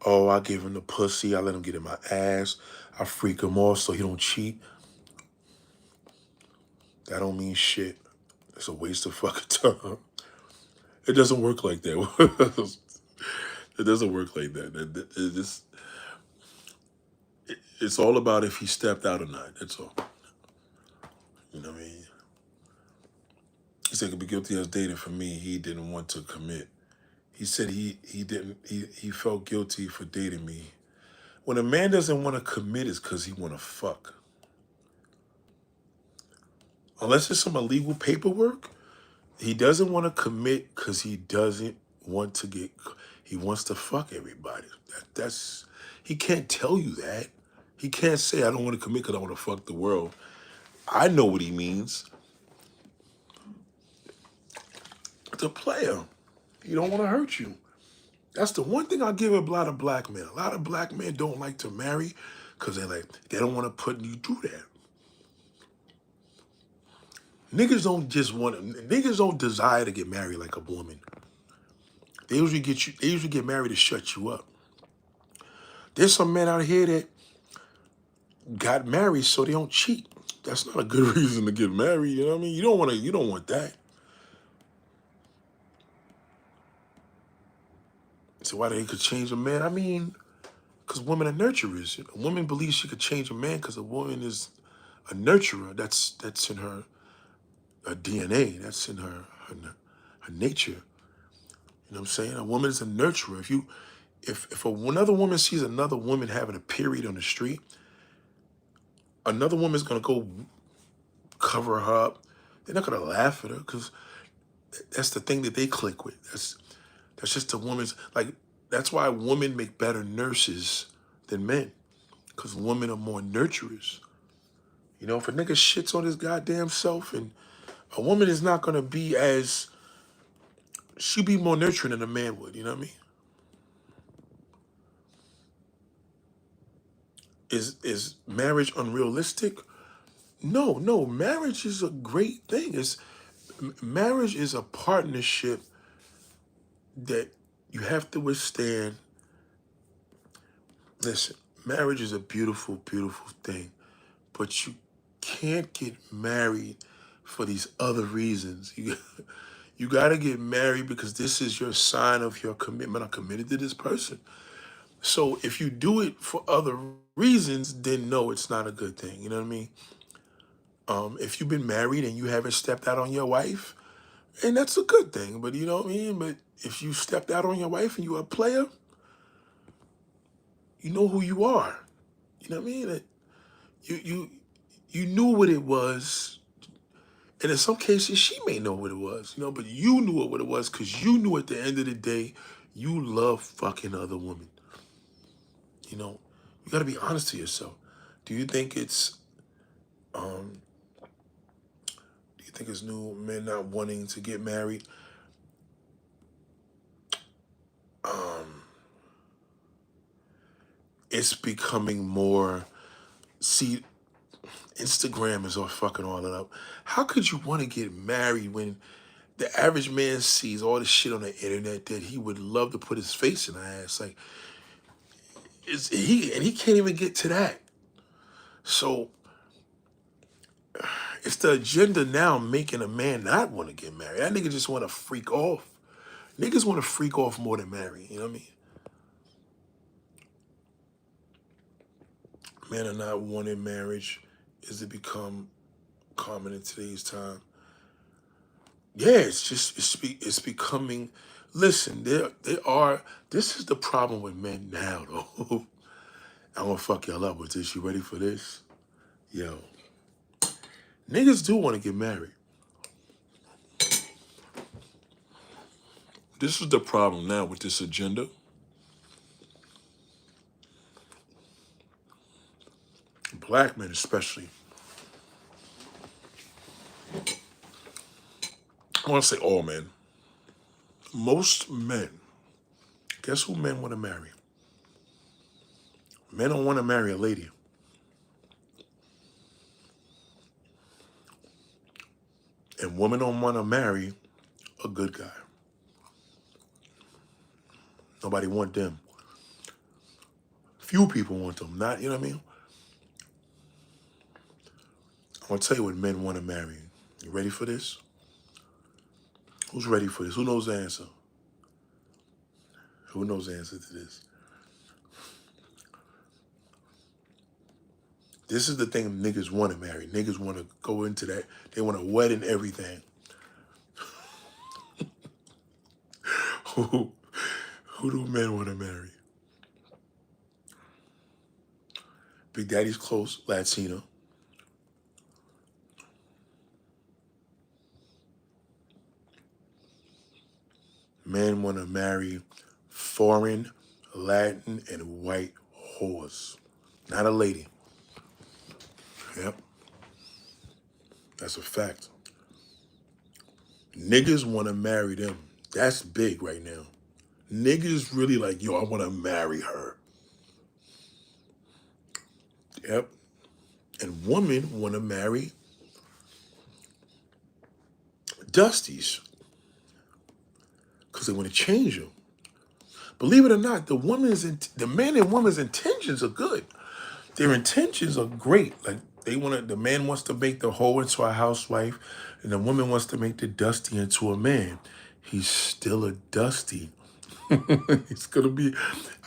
oh, I give him the pussy, I let him get in my ass, I freak him off so he don't cheat. That don't mean shit. It's a waste of fucking time. It doesn't work like that. It doesn't work like that. It's all about if he stepped out or not. That's all. You know what I mean? He said he could be guilty as dating for me. He didn't want to commit. He said he felt guilty for dating me. When a man doesn't want to commit, it's because he want to fuck. Unless it's some illegal paperwork, he doesn't want to commit because he doesn't want to he wants to fuck everybody. He can't tell you that. He can't say, I don't want to commit because I want to fuck the world. I know what he means. It's a player. He don't want to hurt you. That's the one thing I give a lot of black men. A lot of black men don't like to marry because they don't want to put you through that. Niggas don't desire to get married like a woman. They usually get married to shut you up. There's some men out here that got married so they don't cheat. That's not a good reason to get married, you know what I mean? You don't want that. So why they could change a man? I mean, because women are nurturers. A woman believes she could change a man because a woman is a nurturer. That's in her DNA. That's in her nature. You know what I'm saying? A woman is a nurturer. If another woman sees another woman having a period on the street, another woman's gonna go cover her up. They're not gonna laugh at her because that's the thing that they click with. That's just a woman's that's why women make better nurses than men. Because women are more nurturers. If a nigga shits on his goddamn self, and a woman is not gonna be she'd be more nurturing than a man would, you know what I mean? Is marriage unrealistic? No, marriage is a great thing. Marriage is a partnership that you have to withstand. Listen, marriage is a beautiful, beautiful thing, but you can't get married for these other reasons. You got to get married because this is your sign of your commitment. I'm committed to this person. So if you do it for other reasons, then no, it's not a good thing. You know what I mean? If you've been married and you haven't stepped out on your wife, and that's a good thing. But you know what I mean? But if you stepped out on your wife and you're a player, you know who you are. You know what I mean? You knew what it was. And in some cases, she may know what it was, but you knew what it was because you knew at the end of the day, you love fucking other women. You got to be honest to yourself. Do you think it's new men not wanting to get married? It's becoming more. See, Instagram is all fucking all it up. How could you want to get married when the average man sees all the shit on the internet that he would love to put his face in the ass? He can't even get to that. So it's the agenda now making a man not want to get married. That nigga just want to freak off. Niggas want to freak off more than marry. You know what I mean? Men are not wanting marriage. Is it become common in today's time? Yeah, it's becoming. Listen, there are. This is the problem with men now, though. I'm gonna fuck y'all up with this. You ready for this? Yo, niggas do want to get married. This is the problem now with this agenda. Black men especially. I want to say all men. Most men, guess who men want to marry? Men don't want to marry a lady. And women don't want to marry a good guy. Nobody want them. Few people want them, not, you know what I mean? I'm going to tell you what men want to marry. You ready for this? Who's ready for this? Who knows the answer? Who knows the answer to this? This is the thing niggas want to marry. Niggas want to go into that. They want a wedding, everything. Who do men want to marry? Big Daddy's close, Latina. Men want to marry foreign, Latin, and white whores. Not a lady. Yep. That's a fact. Niggas want to marry them. That's big right now. Niggas really like, yo, I want to marry her. Yep. And women want to marry Dusties because they want to change them. Believe it or not, the men and women's intentions are good. Their intentions are great. Like the man wants to make the hoe into a housewife, and the woman wants to make the Dusty into a man. He's still a Dusty. It's gonna be.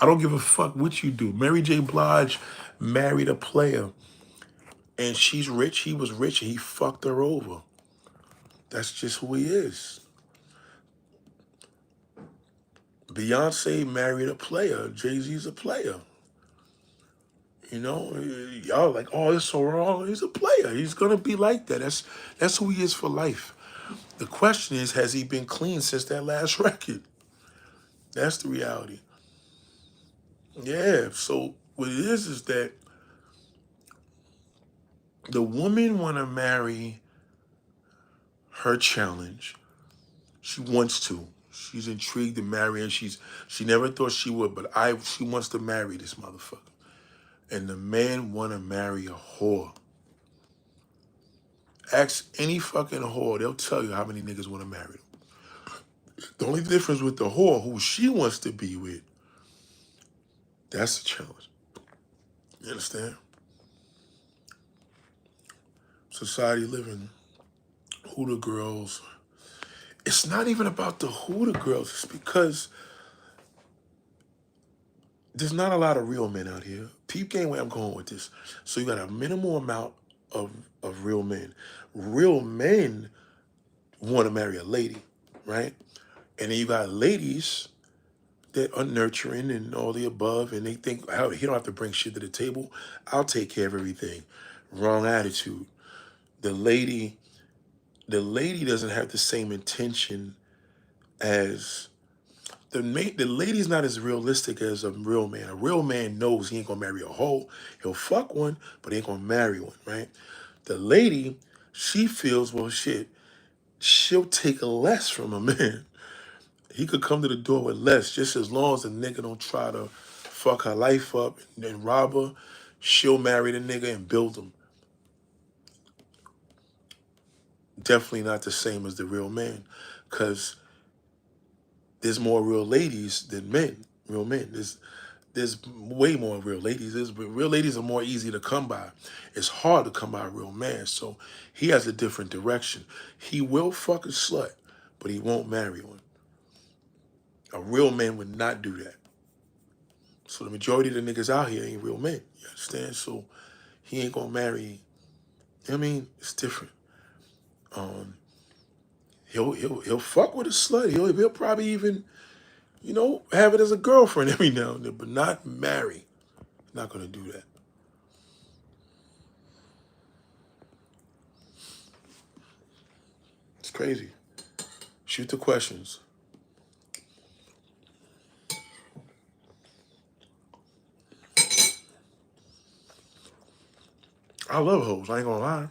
I don't give a fuck what you do. Mary J. Blige married a player, and she's rich. He was rich, and he fucked her over. That's just who he is. Beyonce married a player. Jay-Z's a player. You know, y'all like, oh, it's so wrong. He's a player. He's gonna be like that. That's who he is for life. The question is, has he been clean since that last record? That's the reality. Yeah. So what it is that the woman want to marry her challenge. She wants to. She's intrigued to marry, and she never thought she would, but she wants to marry this motherfucker. And the man want to marry a whore. Ask any fucking whore, they'll tell you how many niggas want to marry them. The only difference with the whore, who she wants to be with, that's the challenge. You understand? Society living, who the girls. It's not even about the who the girls. It's because there's not a lot of real men out here. Peep game where I'm going with this. So you got a minimal amount of real men. Real men want to marry a lady, right? And then you got ladies that are nurturing and all the above, and they think, oh, he don't have to bring shit to the table. I'll take care of everything. Wrong attitude. The lady doesn't have the same intention as the lady's not as realistic as a real man. A real man knows he ain't gonna marry a hoe. He'll fuck one, but he ain't gonna marry one, right? The lady, she feels, well, shit, she'll take less from a man. He could come to the door with less, just as long as the nigga don't try to fuck her life up and rob her. She'll marry the nigga and build him. Definitely not the same as the real man, because there's more real ladies than men, real men. There's way more real ladies. Real ladies are more easy to come by. It's hard to come by a real man, so he has a different direction. He will fuck a slut, but he won't marry one. A real man would not do that. So the majority of the niggas out here ain't real men. You understand? So he ain't gonna marry. I mean, it's different. He'll fuck with a slut. He'll probably even, have it as a girlfriend every now and then, but not marry. Not gonna do that. It's crazy. Shoot the questions. I love hoes. I ain't gonna lie.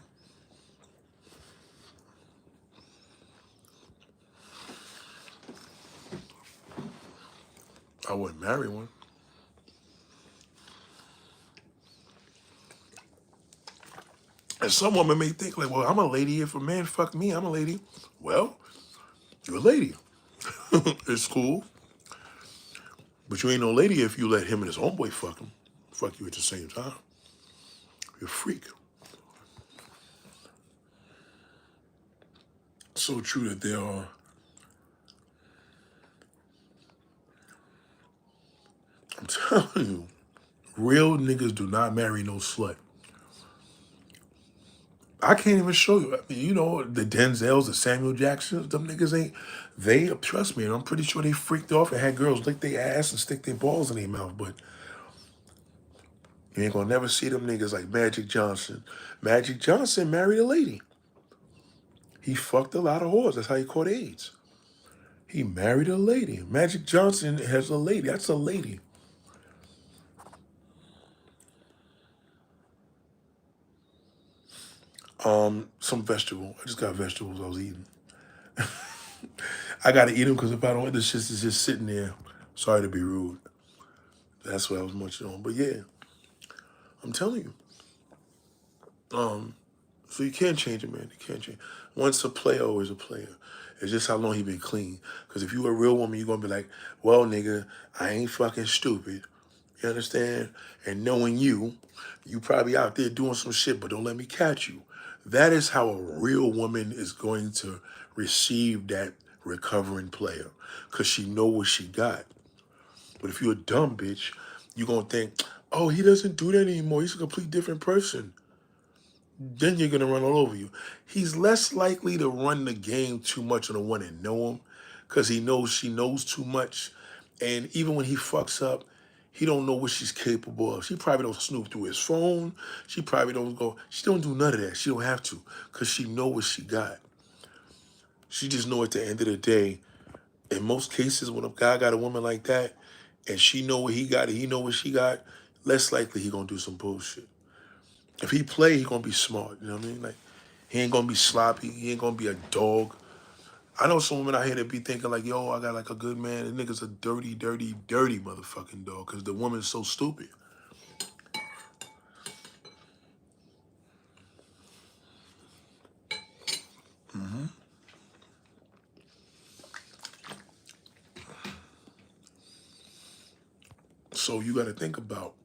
I wouldn't marry one. And some women may think like, well, I'm a lady. If a man fuck me, I'm a lady. Well, you're a lady. It's cool. But you ain't no lady if you let him and his homeboy fuck you at the same time. You're a freak. So true that there are, I'm telling you, real niggas do not marry no slut. I can't even show you. I mean, you know, the Denzels, the Samuel Jacksons, them niggas ain't, they, trust me, and I'm pretty sure they freaked off and had girls lick their ass and stick their balls in their mouth, but you ain't gonna never see them niggas like Magic Johnson. Magic Johnson married a lady. He fucked a lot of whores. That's how he caught AIDS. He married a lady. Magic Johnson has a lady. That's a lady. Some vegetable. I just got vegetables I was eating. I gotta eat them because if I don't, this shit is just sitting there. Sorry to be rude. That's what I was munching on. But yeah, I'm telling you. So you can't change it, man. You can't change. Once a player, always a player. It's just how long he been clean. Because if you a real woman, you're gonna be like, well, nigga, I ain't fucking stupid. You understand? And knowing you probably out there doing some shit, but don't let me catch you. That is how a real woman is going to receive that recovering player. Because she know what she got. But if you're a dumb bitch, you're gonna think, oh, he doesn't do that anymore. He's a complete different person. Then you're gonna run all over you. He's less likely to run the game too much on the one that know him, because he knows she knows too much. And even when he fucks up, he don't know what she's capable of. She probably don't snoop through his phone. She probably don't go. She don't do none of that. She don't have to, because she know what she got. She just know at the end of the day, in most cases, when a guy got a woman like that, and she know what he got, and he know what she got, less likely he gonna do some bullshit. If he play, he gonna be smart. You know what I mean? Like, he ain't gonna be sloppy. He ain't gonna be a dog. I know some women out here that be thinking like, yo, I got like a good man. The nigga's a dirty, dirty, dirty motherfucking dog because the woman's so stupid. So you got to think about,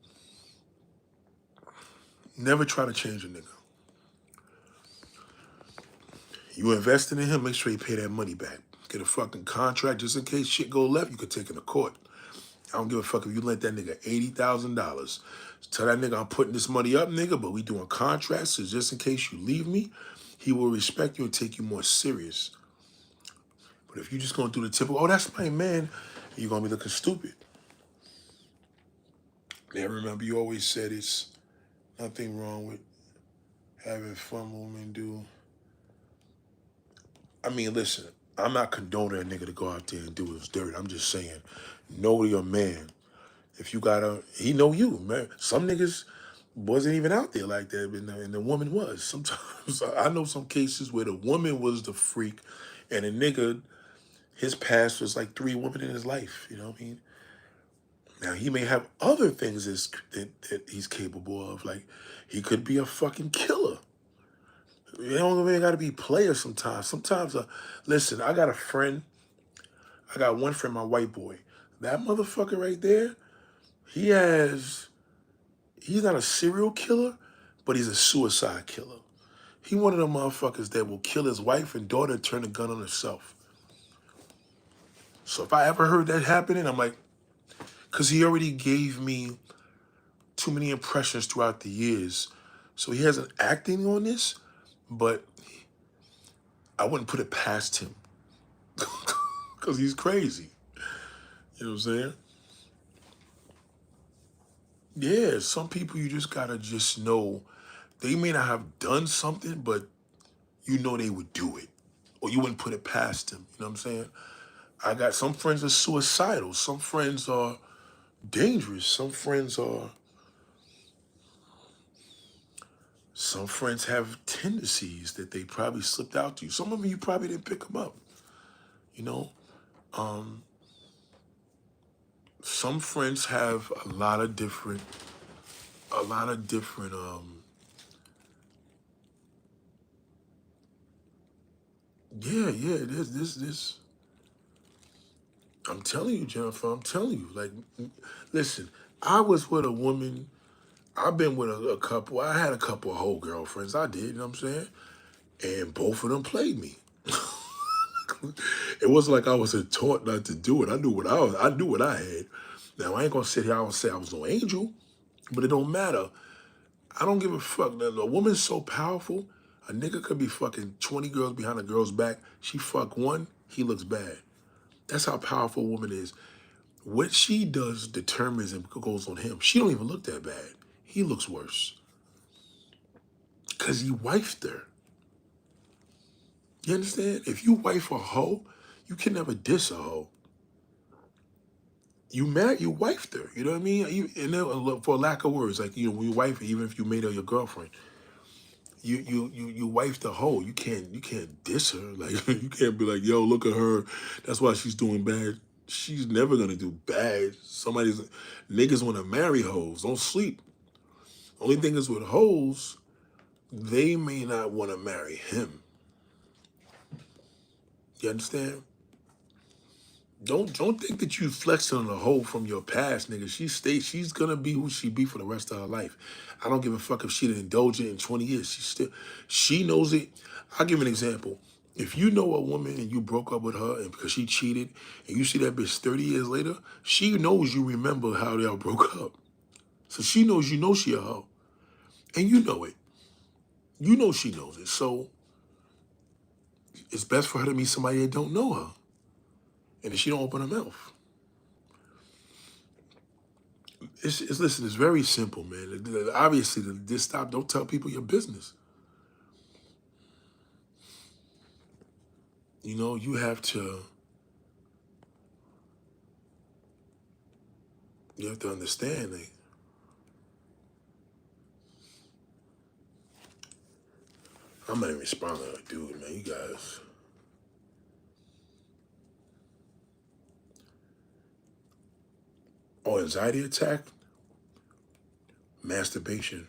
never try to change a nigga. You invested in him, make sure you pay that money back. Get a fucking contract just in case shit go left, you could take it to court. I don't give a fuck if you lent that nigga $80,000. Tell that nigga I'm putting this money up, nigga, but we doing contracts, so just in case you leave me, he will respect you and take you more serious. But if you just gonna do the typical, oh, that's my man, you're gonna be looking stupid. Yeah, remember you always said it's nothing wrong with having fun when women do. I mean, listen, I'm not condoning a nigga to go out there and do his dirt. I'm just saying, know your man. If you got he know you, man. Some niggas wasn't even out there like that, and the woman was. Sometimes I know some cases where the woman was the freak, and the nigga, his past was like 3 women in his life. You know what I mean? Now he may have other things that he's capable of. Like he could be a fucking killer. You don't even gotta be player sometimes. Sometimes, listen, I got a friend. I got one friend, my white boy. That motherfucker right there, he has, he's not a serial killer, but he's a suicide killer. He one of them motherfuckers that will kill his wife and daughter and turn the gun on himself. So if I ever heard that happening, I'm like, because he already gave me too many impressions throughout the years. So he hasn't acting on this, but I wouldn't put it past him because he's crazy. You know what I'm saying? Yeah, some people you just gotta just know they may not have done something, but you know they would do it. Or you wouldn't put it past them. You know what I'm saying? I got some friends are suicidal. Some friends are dangerous. Some friends have tendencies that they probably slipped out to you. Some of them you probably didn't pick them up. You know? some friends have a lot of different, a lot of different. Yeah, yeah. This. I'm telling you, Jennifer. I'm telling you. Like, listen. I was with a woman. I've been with a couple. I had a couple of whole girlfriends. I did. You know what I'm saying? And both of them played me. It wasn't like I was taught not to do it. I knew what I was. I knew what I had. Now I ain't gonna sit here and say I was no angel, but it don't matter. I don't give a fuck. Now, a woman's so powerful. A nigga could be fucking 20 girls behind a girl's back. She fuck one, he looks bad. That's how powerful a woman is. What she does determines and goes on him. She don't even look that bad. He looks worse. Cause he wifed her. You understand? If you wife a hoe, you can never diss a hoe. You married, you wifed her. You know what I mean? And then, for lack of words, like, when you wife her, even if you made her your girlfriend, you wife the hoe. You can't diss her. Like, you can't be like, yo, look at her. That's why she's doing bad. She's never gonna do bad. Niggas want to marry hoes. Don't sleep. Only thing is with hoes, they may not want to marry him. You understand? Don't think that you flexing on a hoe from your past, nigga. She's gonna be who she be for the rest of her life. I don't give a fuck if she didn't indulge it in 20 years. She knows it. I'll give an example. If you know a woman and you broke up with her and because she cheated, and you see that bitch 30 years later, she knows you remember how y'all broke up. So she knows you know she a hoe. And you know it. You know she knows it. So it's best for her to meet somebody that don't know her. And if she don't open her mouth. Listen, it's very simple, man. Obviously, just stop. Don't tell people your business. You know, you have to understand. Like, I'm not even responding like, dude, man. You guys. Oh, anxiety attack, masturbation.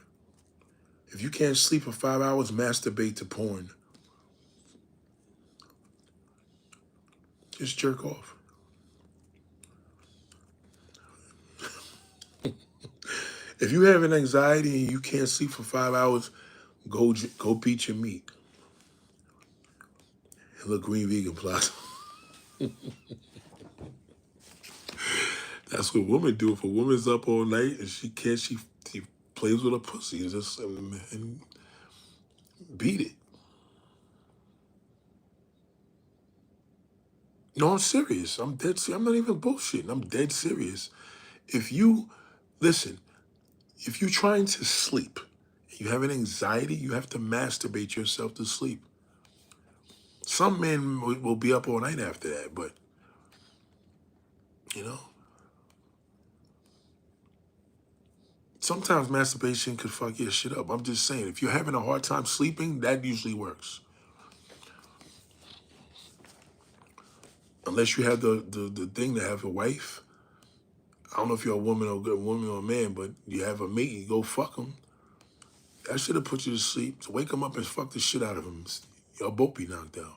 If you can't sleep for 5 hours, masturbate to porn. Just jerk off. If you have an anxiety and you can't sleep for 5 hours, go beat your meat. Look, Green Vegan Plaza. That's what women do. If a woman's up all night and she plays with her pussy and beat it. No, I'm serious. I'm dead serious. I'm not even bullshitting. I'm dead serious. If you, listen, if you're trying to sleep, you have an anxiety, you have to masturbate yourself to sleep. Some men will be up all night after that, but, you know, sometimes masturbation could fuck your shit up. I'm just saying, if you're having a hard time sleeping, that usually works. Unless you have the thing to have a wife. I don't know if you're a woman or a man, but you have a mate, you go fuck him. That should have put you to sleep. So wake him up and fuck the shit out of him. Y'all both be knocked out.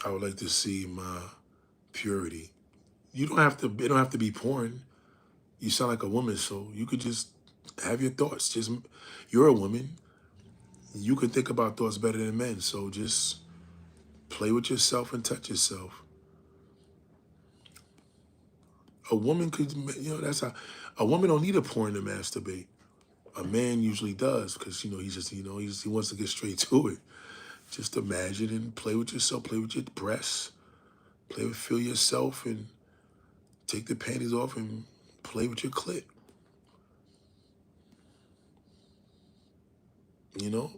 I would like to see my purity. You don't have to. It don't have to be porn. You sound like a woman, so you could just have your thoughts. You're a woman. You can think about thoughts better than men. So just play with yourself and touch yourself. A woman could, that's how. A woman don't need a porn to masturbate. A man usually does because he wants to get straight to it. Just imagine and play with yourself. Play with your breasts. Feel yourself and take the panties off and play with your clit. You know,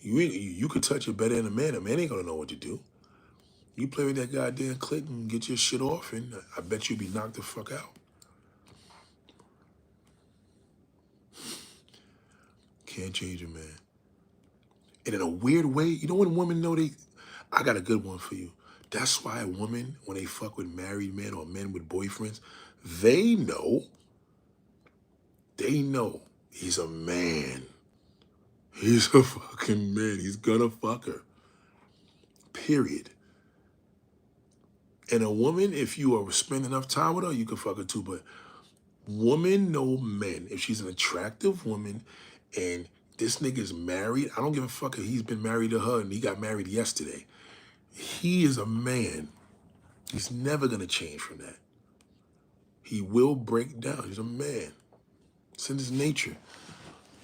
you could touch it better than a man. A man ain't gonna know what to do. You play with that goddamn clit and get your shit off, and I bet you'd be knocked the fuck out. Can't change a man. And in a weird way, you know when women know I got a good one for you. That's why women, when they fuck with married men or men with boyfriends, they know he's a man. He's a fucking man. He's gonna fuck her. Period. And a woman, if you are spend enough time with her, you can fuck her too. But women know men. If she's an attractive woman and this nigga's married, I don't give a fuck if he's been married to her and he got married yesterday. He is a man. He's never gonna change from that. He will break down. He's a man. It's in his nature.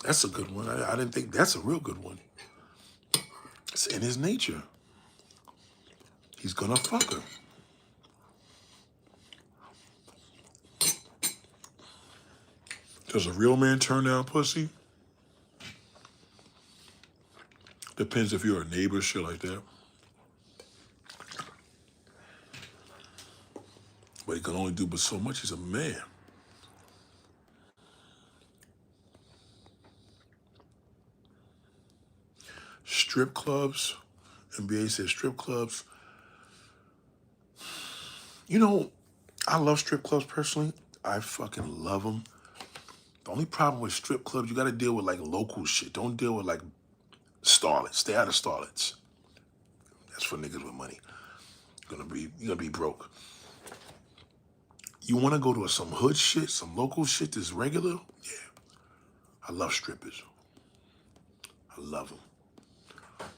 That's a good one. I didn't think that's a real good one. It's in his nature. He's gonna fuck her. Does a real man turn down pussy? Depends if you're a neighbor, shit like that. But he can only do but so much. He's a man. Strip clubs. NBA says strip clubs. You know, I love strip clubs personally. I fucking love them. The only problem with strip clubs, you got to deal with like local shit. Don't deal with like starlets. Stay out of starlets. That's for niggas with money. You're gonna be broke. You want to go to some hood shit, some local shit that's regular? Yeah. I love strippers. I love them.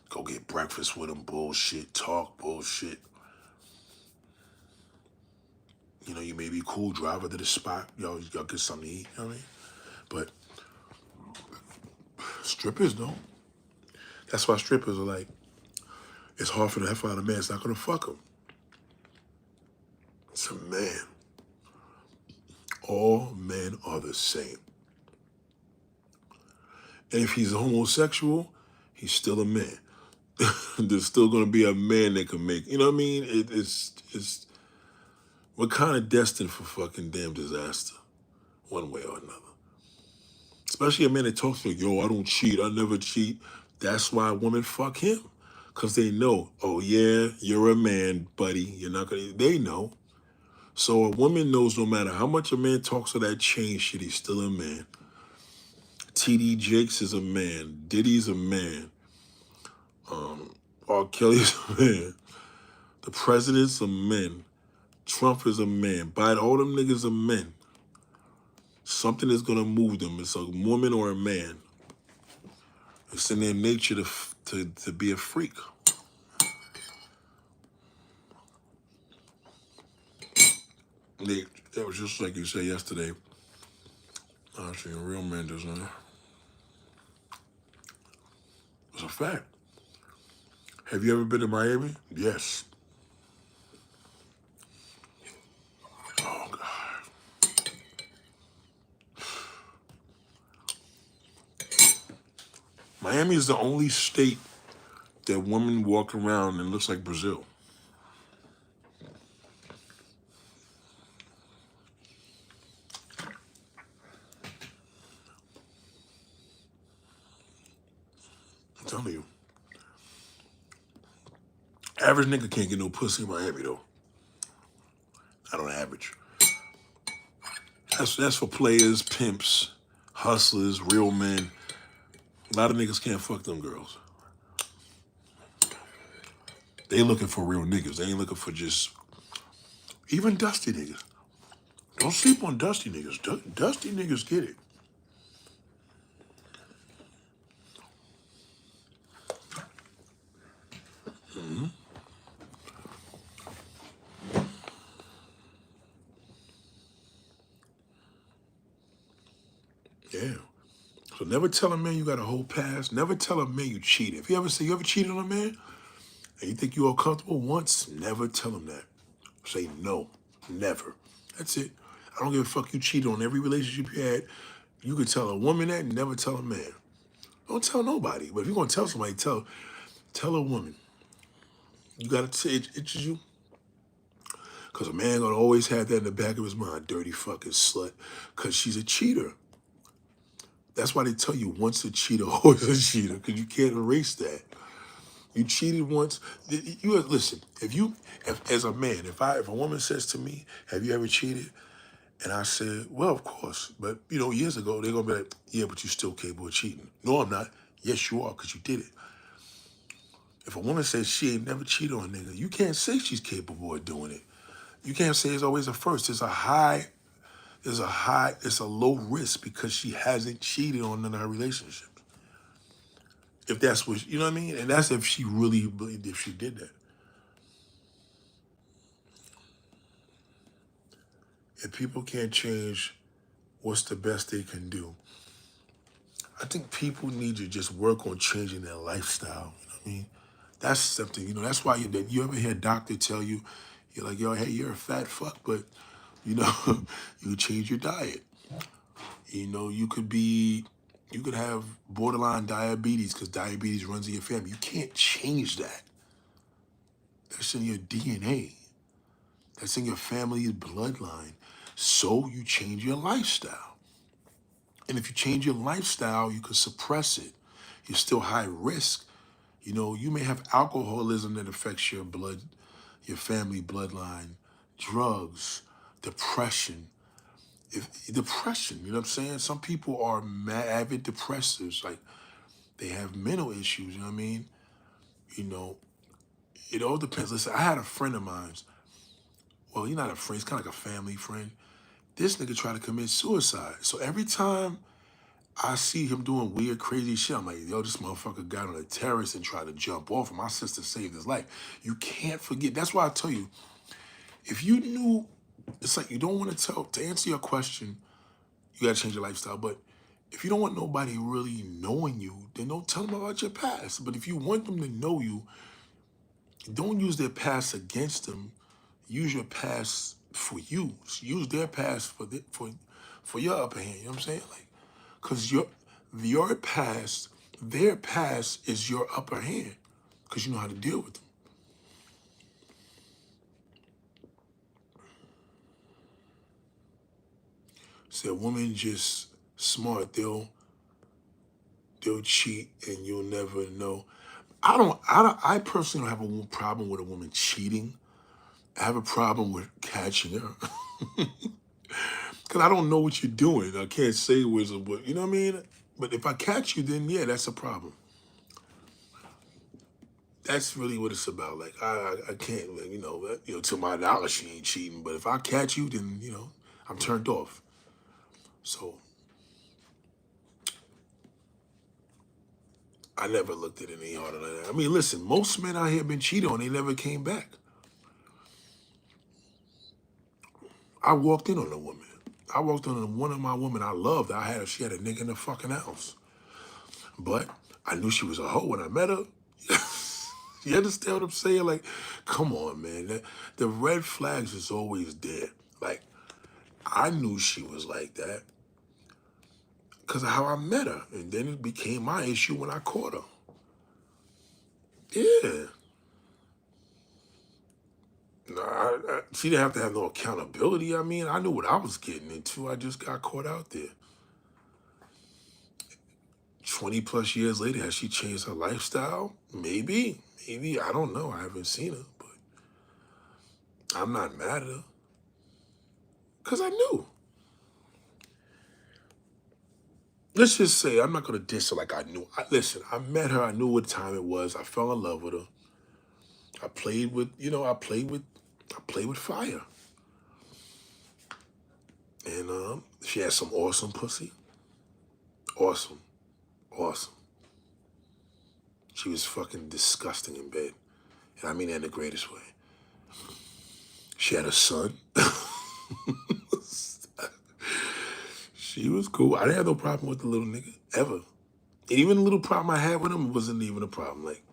Go get breakfast with them, bullshit, talk bullshit. You know, you may be cool, drive her to the spot. Y'all get something to eat, you know what I mean? But strippers don't. That's why strippers are like, it's hard for the F out of a man. It's not going to fuck him. It's a man. All men are the same. And if he's a homosexual, he's still a man. There's still going to be a man that can make, you know what I mean? It's we're kind of destined for fucking damn disaster, one way or another. Especially a man that talks like, yo, I don't cheat, I never cheat. That's why women fuck him. Because they know, oh yeah, you're a man, buddy. You're not going to, they know. So a woman knows no matter how much a man talks of that chain shit, he's still a man. T.D. Jakes is a man. Diddy's a man. R. Kelly's a man. The president's a man. Trump is a man. Biden, all them niggas are men. Something is gonna move them. It's a woman or a man. It's in their nature to be a freak. That was just like you said yesterday. Actually, a real man doesn't. It's a fact. Have you ever been to Miami? Yes. Oh, God. Miami is the only state that women walk around and looks like Brazil. I'm telling you. Average nigga can't get no pussy in Miami, though. Not on average. That's for players, pimps, hustlers, real men. A lot of niggas can't fuck them girls. They looking for real niggas. They ain't looking for just, even dusty niggas. Don't sleep on dusty niggas. Dusty niggas get it. Mm-hmm. Yeah. So never tell a man you got a whole past. Never tell a man you cheated. If you ever say you ever cheated on a man and you think you're uncomfortable once, never tell him that. Say no. Never. That's it. I don't give a fuck you cheated on every relationship you had. You could tell a woman that and never tell a man. Don't tell nobody. But if you're gonna tell somebody, tell a woman. You gotta say it itches you. Cause a man gonna always have that in the back of his mind, dirty fucking slut. Cause she's a cheater. That's why they tell you once a cheater, always a cheater, because you can't erase that. You cheated once. You listen. If as a man, if a woman says to me, "Have you ever cheated?" And I said, "Well, of course." But years ago, they're gonna be like, "Yeah, but you're still capable of cheating." No, I'm not. Yes, you are, because you did it. If a woman says she ain't never cheated on a nigga, you can't say she's capable of doing it. You can't say it's always a first. It's a low risk because she hasn't cheated on none of her relationships. If that's what, you know what I mean? And that's if she really believed if she did that. If people can't change what's the best they can do, I think people need to just work on changing their lifestyle. You know what I mean? That's something, that's why you ever hear a doctor tell you, you're like, yo, hey, you're a fat fuck, but, you know, you change your diet. You could have borderline diabetes because diabetes runs in your family. You can't change that. That's in your DNA. That's in your family's bloodline. So you change your lifestyle. And if you change your lifestyle, you can suppress it. You're still high risk. You may have alcoholism that affects your blood, your family bloodline, drugs, depression. Depression, you know what I'm saying? Some people are avid depressors. Like, they have mental issues, you know what I mean? You know, it all depends. Listen, I had a friend of mine. Well, he's not a friend. He's kind of like a family friend. This nigga tried to commit suicide. So every time I see him doing weird, crazy shit, I'm like, yo, this motherfucker got on a terrace and tried to jump off, and my sister saved his life. You can't forget. That's why I tell you, if you knew, it's like you don't want to answer your question, you got to change your lifestyle. But if you don't want nobody really knowing you, then don't tell them about your past. But if you want them to know you, don't use their past against them. Use your past for you. Use their past for your upper hand. You know what I'm saying? Like, cause your past, their past is your upper hand, cause you know how to deal with them. See, a woman just smart. They'll cheat and you'll never know. I personally don't have a problem with a woman cheating. I have a problem with catching her. Because I don't know what you're doing. I can't say what, you know what I mean? But if I catch you, then yeah, that's a problem. That's really what it's about. Like, I can't, like, to my knowledge, she ain't cheating. But if I catch you, then, I'm turned off. So I never looked at it any harder than that. I mean, listen, most men out here been cheated on. They never came back. I walked in on a woman. I walked on one of my women I loved. She had a nigga in the fucking house. But I knew she was a hoe when I met her. You understand what I'm saying? Like, come on, man. The red flags is always there. Like, I knew she was like that because of how I met her. And then it became my issue when I caught her. Yeah. No, she didn't have to have no accountability. I mean, I knew what I was getting into. I just got caught out there. 20 plus years later, has she changed her lifestyle? Maybe. Maybe. I don't know. I haven't seen her, but I'm not mad at her. Because I knew. Let's just say, I'm not going to diss her like I knew. Listen, I met her. I knew what time it was. I fell in love with her. I played with fire. And she had some awesome pussy. Awesome. Awesome. She was fucking disgusting in bed. And I mean that in the greatest way. She had a son. She was cool. I didn't have no problem with the little nigga, ever. And even the little problem I had with him wasn't even a problem. Like,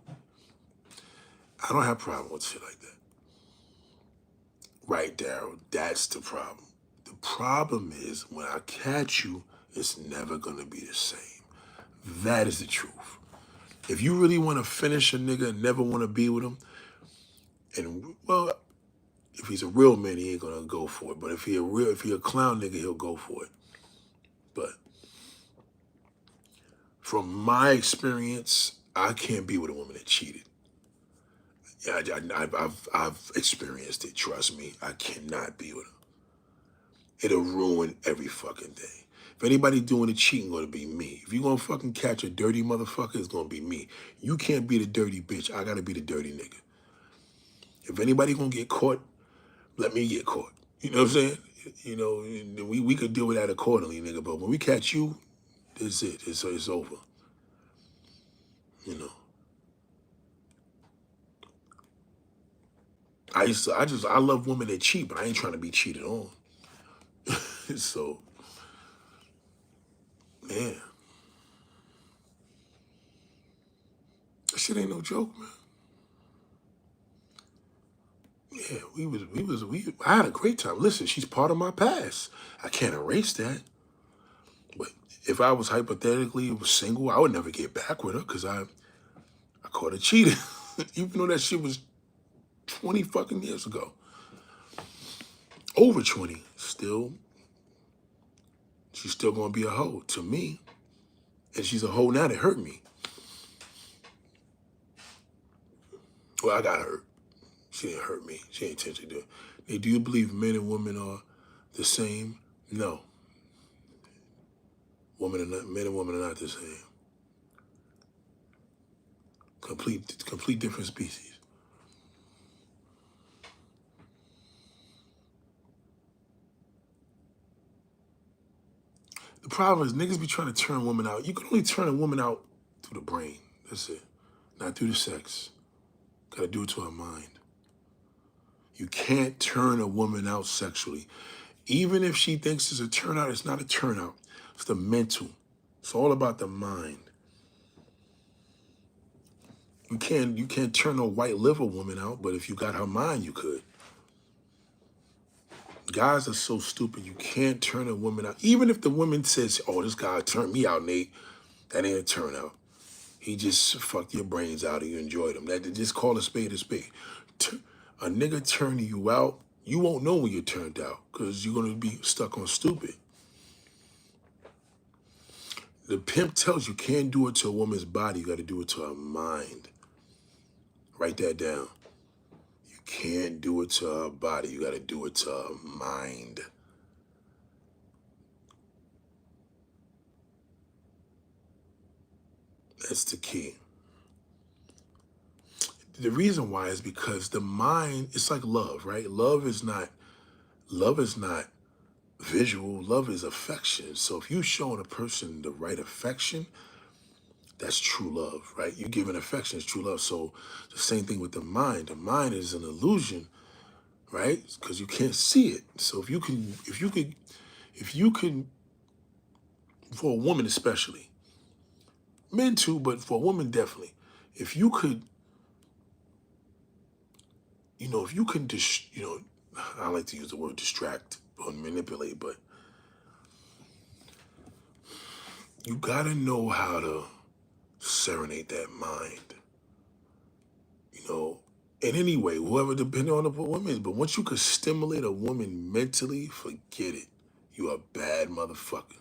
I don't have a problem with shit like that. Right, Daryl, that's the problem. The problem is when I catch you, it's never gonna be the same. That is the truth. If you really want to finish a nigga and never want to be with him, and well, if he's a real man, he ain't gonna go for it. But if he a clown nigga, he'll go for it. But from my experience, I can't be with a woman that cheated. Yeah, I've experienced it. Trust me, I cannot be with her. It'll ruin every fucking day. If anybody doing the cheating, gonna be me. If you gonna fucking catch a dirty motherfucker, it's gonna be me. You can't be the dirty bitch. I gotta be the dirty nigga. If anybody gonna get caught, let me get caught. You know what I'm saying? You know, we could deal with that accordingly, nigga. But when we catch you, that's it. It's over. You know. I love women that cheat, but I ain't trying to be cheated on. So, man, that shit ain't no joke, man. Yeah, I had a great time. Listen, she's part of my past. I can't erase that. But if I was hypothetically single, I would never get back with her because I caught her cheating. Even though that shit was 20 fucking years ago. Over 20. Still, she's still gonna be a hoe to me. And she's a hoe now that hurt me. Well, I got hurt. She didn't hurt me. She ain't intentionally do it. Hey, do you believe men and women are the same? No. Men and women are not the same. Complete different species. The problem is niggas be trying to turn women out. You can only turn a woman out through the brain. That's it. Not through the sex. Gotta do it to her mind. You can't turn a woman out sexually. Even if she thinks it's a turnout, it's not a turnout. It's the mental. It's all about the mind. You can't turn a white liver woman out, but if you got her mind, you could. Guys are so stupid. You can't turn a woman out. Even if the woman says, "Oh, this guy turned me out, Nate," that ain't a turnout. He just fucked your brains out and you enjoyed him. That just call a spade a spade. A nigga turning you out, you won't know when you're turned out because you're gonna be stuck on stupid. The pimp tells you can't do it to a woman's body. You got to do it to her mind. Write that down. You can't do it to her body. You got to do it to her mind. That's the key. The reason why is because the mind, it's like love, right? Love is not visual. Love is affection. So if you showing a person the right affection, that's true love, right? You giving affection is true love. So the same thing with the mind. The mind is an illusion, right? Because you can't see it. So if you can, for a woman especially, men too, but for a woman definitely, if you could, if you can I like to use the word distract or manipulate, but you gotta know how to serenade that mind. In any way, whoever, depending on the woman is. But once you could stimulate a woman mentally, forget it. You a bad motherfucker.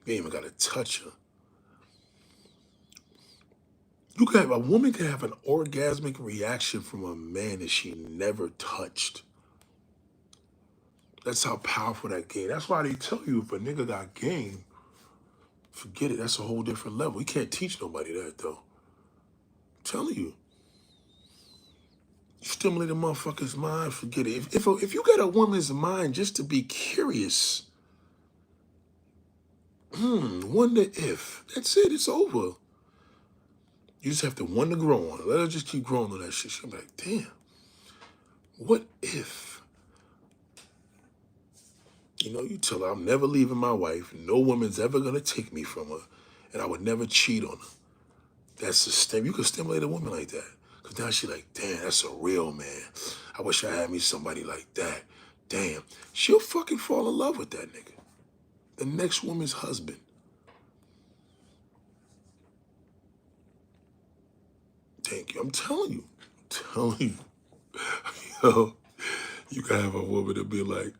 You ain't even gotta touch her. A woman can have an orgasmic reaction from a man that she never touched. That's how powerful that game. That's why they tell you if a nigga got game, forget it. That's a whole different level. You can't teach nobody that though. I'm telling you. You stimulate a motherfucker's mind, forget it. If you got a woman's mind just to be curious, wonder if. That's it, it's over. You just have to wonder grow on it. Let her just keep growing on that shit. She'll be like, damn, what if? You tell her, I'm never leaving my wife. No woman's ever gonna take me from her. And I would never cheat on her. You can stimulate a woman like that. Because now she's like, damn, that's a real man. I wish I had me somebody like that. Damn. She'll fucking fall in love with that nigga. The next woman's husband. Thank you. I'm telling you. Yo, you can have a woman to be like,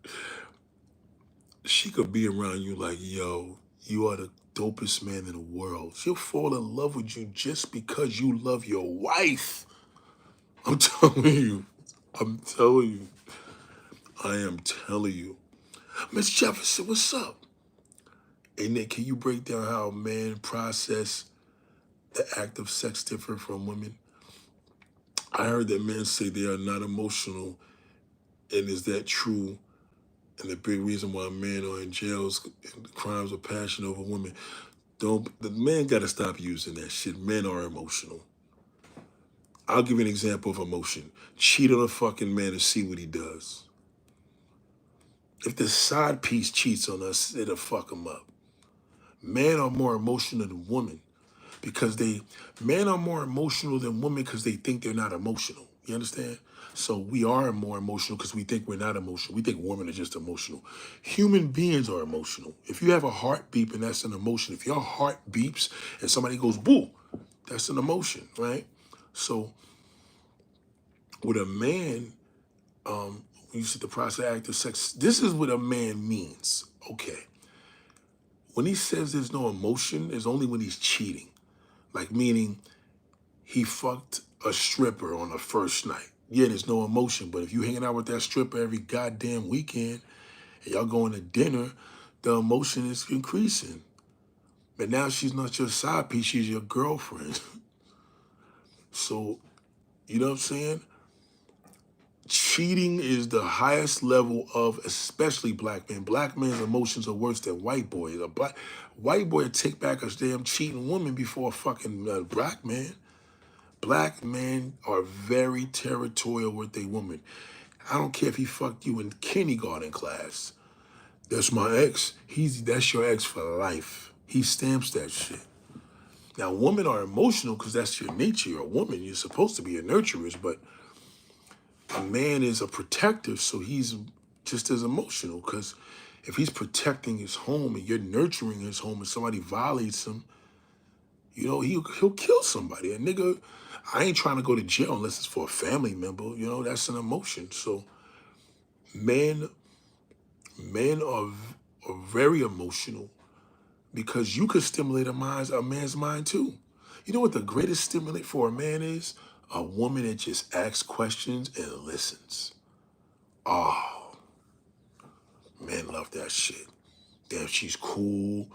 she could be around you like, yo, you are the dopest man in the world. She'll fall in love with you just because you love your wife. I'm telling you. I'm telling you. I am telling you. Miss Jefferson, what's up? Hey, Nick, can you break down how men process the act of sex different from women? I heard that men say they are not emotional, and is that true? And the big reason why men are in jails and crimes of passion over women. Don't the men got to stop using that shit. Men are emotional. I'll give you an example of emotion. Cheat on a fucking man and see what he does. If the side piece cheats on us, it'll fuck him up. Men are more emotional than women because men are more emotional than women because they think they're not emotional. You understand? So we are more emotional because we think we're not emotional. We think women are just emotional. Human beings are emotional. If you have a heart beep and that's an emotion, if your heart beeps and somebody goes boo, that's an emotion, right? So with a man, when you see the process of active sex, this is what a man means. Okay. When he says there's no emotion, it's only when he's cheating. Like meaning he fucked a stripper on the first night. Yeah, there's no emotion, but if you hanging out with that stripper every goddamn weekend and y'all going to dinner, the emotion is increasing. But now she's not your side piece, she's your girlfriend. So, you know what I'm saying? Cheating is the highest level of especially black men. Black men's emotions are worse than white boys. A white boy would take back a damn cheating woman before a fucking black man. Black men are very territorial with their woman. I don't care if he fucked you in kindergarten class. That's my ex. That's your ex for life. He stamps that shit. Now, women are emotional because that's your nature. You're a woman. You're supposed to be a nurturer, but a man is a protector, so he's just as emotional because if he's protecting his home and you're nurturing his home and somebody violates him, you know, he'll kill somebody. A nigga, I ain't trying to go to jail unless it's for a family member. You know, that's an emotion. So men, men are very emotional because you could stimulate a man's mind too. You know what the greatest stimulant for a man is? A woman that just asks questions and listens. Oh, men love that shit. Damn, she's cool.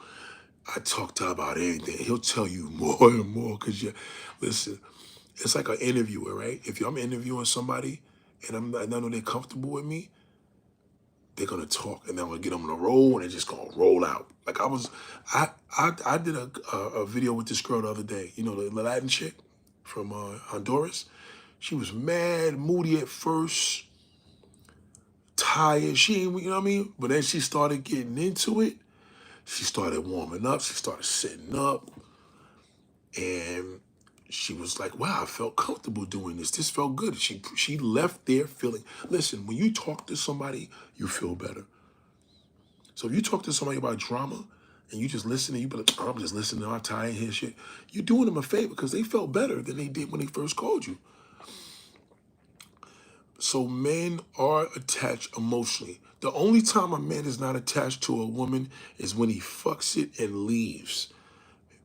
I talk to her about anything. He'll tell you more and more because listen, it's like an interviewer, right? If I'm interviewing somebody and I know they're comfortable with me, they're gonna talk and then I'm gonna get them on a roll and they're just gonna roll out. Like I did a video with this girl the other day. You know, the Latin chick from Honduras. She was mad, moody at first, tired. She ain't, you know what I mean? But then she started getting into it. She started warming up. She started sitting up. And she was like, wow, I felt comfortable doing this. This felt good. She left there feeling, listen, when you talk to somebody, you feel better. So if you talk to somebody about drama and you just listen and you be like, oh, I'm just listening, I'm tired, hear shit, you're doing them a favor because they felt better than they did when they first called you. So men are attached emotionally. The only time a man is not attached to a woman is when he fucks it and leaves.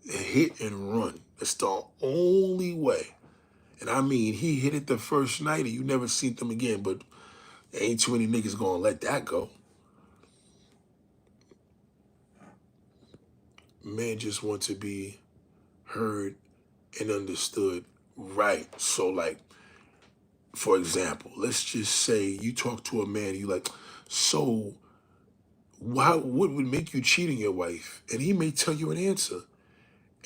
Hit and run. That's the only way. And I mean, he hit it the first night and you never seen them again, but ain't too many niggas gonna let that go. Men just want to be heard and understood right. So like, for example, let's just say you talk to a man and you like, so what would make you cheat on your wife? And he may tell you an answer.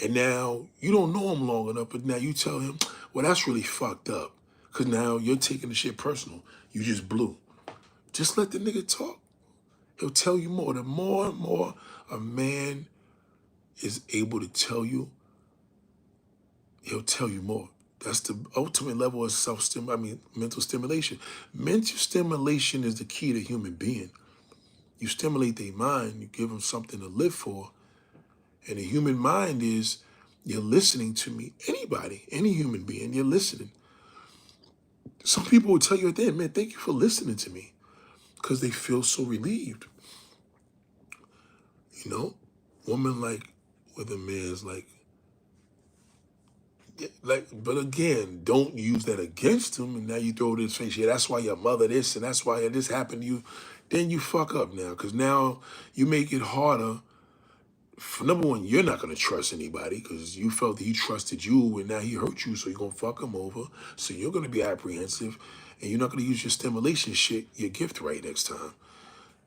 And now you don't know him long enough, but now you tell him, well, that's really fucked up. Because now you're taking the shit personal. You just blew. Just let the nigga talk. He'll tell you more. The more and more a man is able to tell you, he'll tell you more. That's the ultimate level of mental stimulation. Mental stimulation is the key to human being. You stimulate their mind, you give them something to live for. And the human mind is, you're listening to me. Anybody, any human being, you're listening. Some people will tell you at the end, man, thank you for listening to me. Because they feel so relieved. You know? Woman like with a man's like, Like, but again, don't use that against him. And now you throw it in his face. Yeah, that's why your mother this, and that's why this happened to you. Then you fuck up now, because now you make it harder. For number one, you're not gonna trust anybody because you felt that he trusted you, and now he hurt you, so you're gonna fuck him over. So you're gonna be apprehensive, and you're not gonna use your stimulation shit, your gift right next time.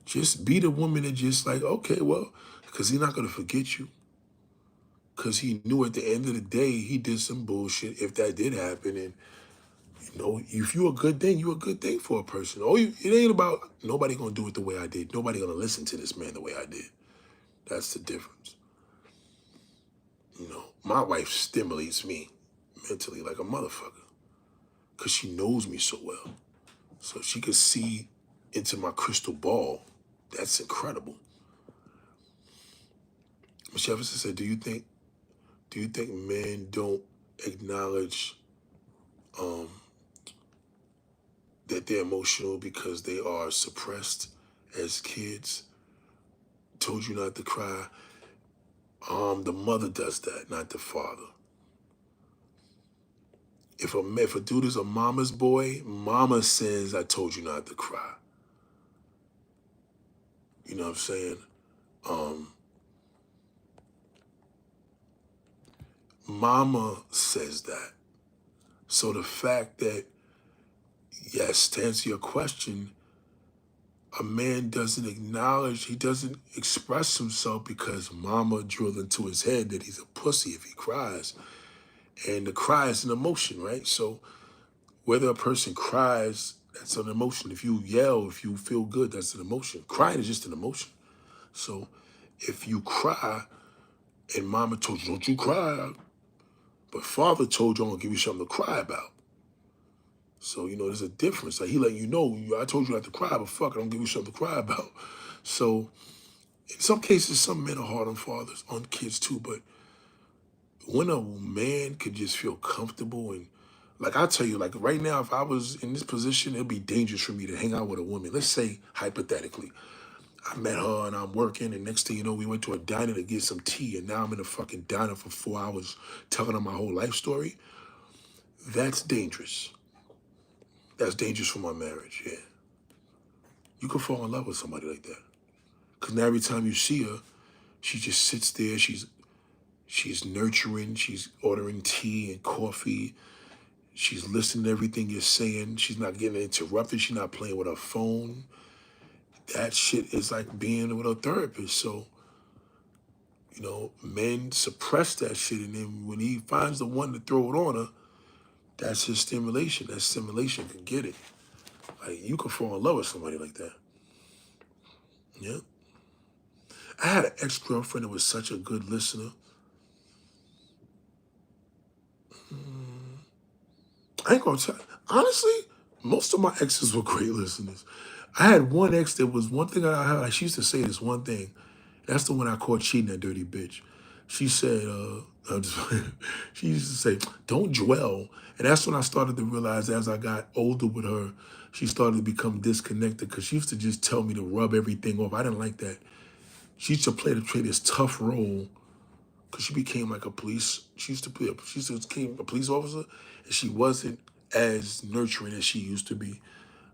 Just be the woman that just like, okay, well, because he's not gonna forget you. Because he knew at the end of the day he did some bullshit if that did happen. And you know, if you a good thing, you a good thing for a person. It ain't about nobody gonna do it the way I did. Nobody gonna listen to this man the way I did. That's the difference. You know, my wife stimulates me mentally like a motherfucker because she knows me so well. So she could see into my crystal ball. That's incredible. Michelle Jefferson said, do you think men don't acknowledge that they're emotional because they are suppressed as kids? Told you not to cry. The mother does that, not the father. If a dude is a mama's boy, mama says, I told you not to cry. You know what I'm saying? Mama says that. So the fact that, yes, to answer your question, a man doesn't acknowledge, he doesn't express himself because mama drilled into his head that he's a pussy if he cries. And the cry is an emotion, right? So whether a person cries, that's an emotion. If you yell, if you feel good, that's an emotion. Crying is just an emotion. So if you cry and mama told you, don't you cry, but father told you, I'm gonna give you something to cry about. So, you know, there's a difference. Like he letting you know, I told you not to cry, but fuck, I don't give you something to cry about. So in some cases, some men are hard on fathers, on kids too, but when a man could just feel comfortable and like I tell you, like right now, if I was in this position, it'd be dangerous for me to hang out with a woman. Let's say hypothetically, I met her and I'm working, and next thing you know, we went to a diner to get some tea, and now I'm in a fucking diner for 4 hours telling her my whole life story. That's dangerous. That's dangerous for my marriage, yeah. You could fall in love with somebody like that. Because now every time you see her, she just sits there, she's nurturing, she's ordering tea and coffee, she's listening to everything you're saying, she's not getting interrupted, she's not playing with her phone. That shit is like being with a therapist. So, you know, men suppress that shit, and then when he finds the one to throw it on her, that's his stimulation. That stimulation can get it. Like you can fall in love with somebody like that. Yeah. I had an ex-girlfriend that was such a good listener. I ain't gonna tell you. Honestly, most of my exes were great listeners. I had one ex that was one thing I had. Like, she used to say this one thing. That's the one I caught cheating, that dirty bitch. She said, I'm just, she used to say, don't dwell. And that's when I started to realize as I got older with her, she started to become disconnected because she used to just tell me to rub everything off. I didn't like that. She used to play this tough role because she became like a police. She used to became a police officer, and she wasn't as nurturing as she used to be.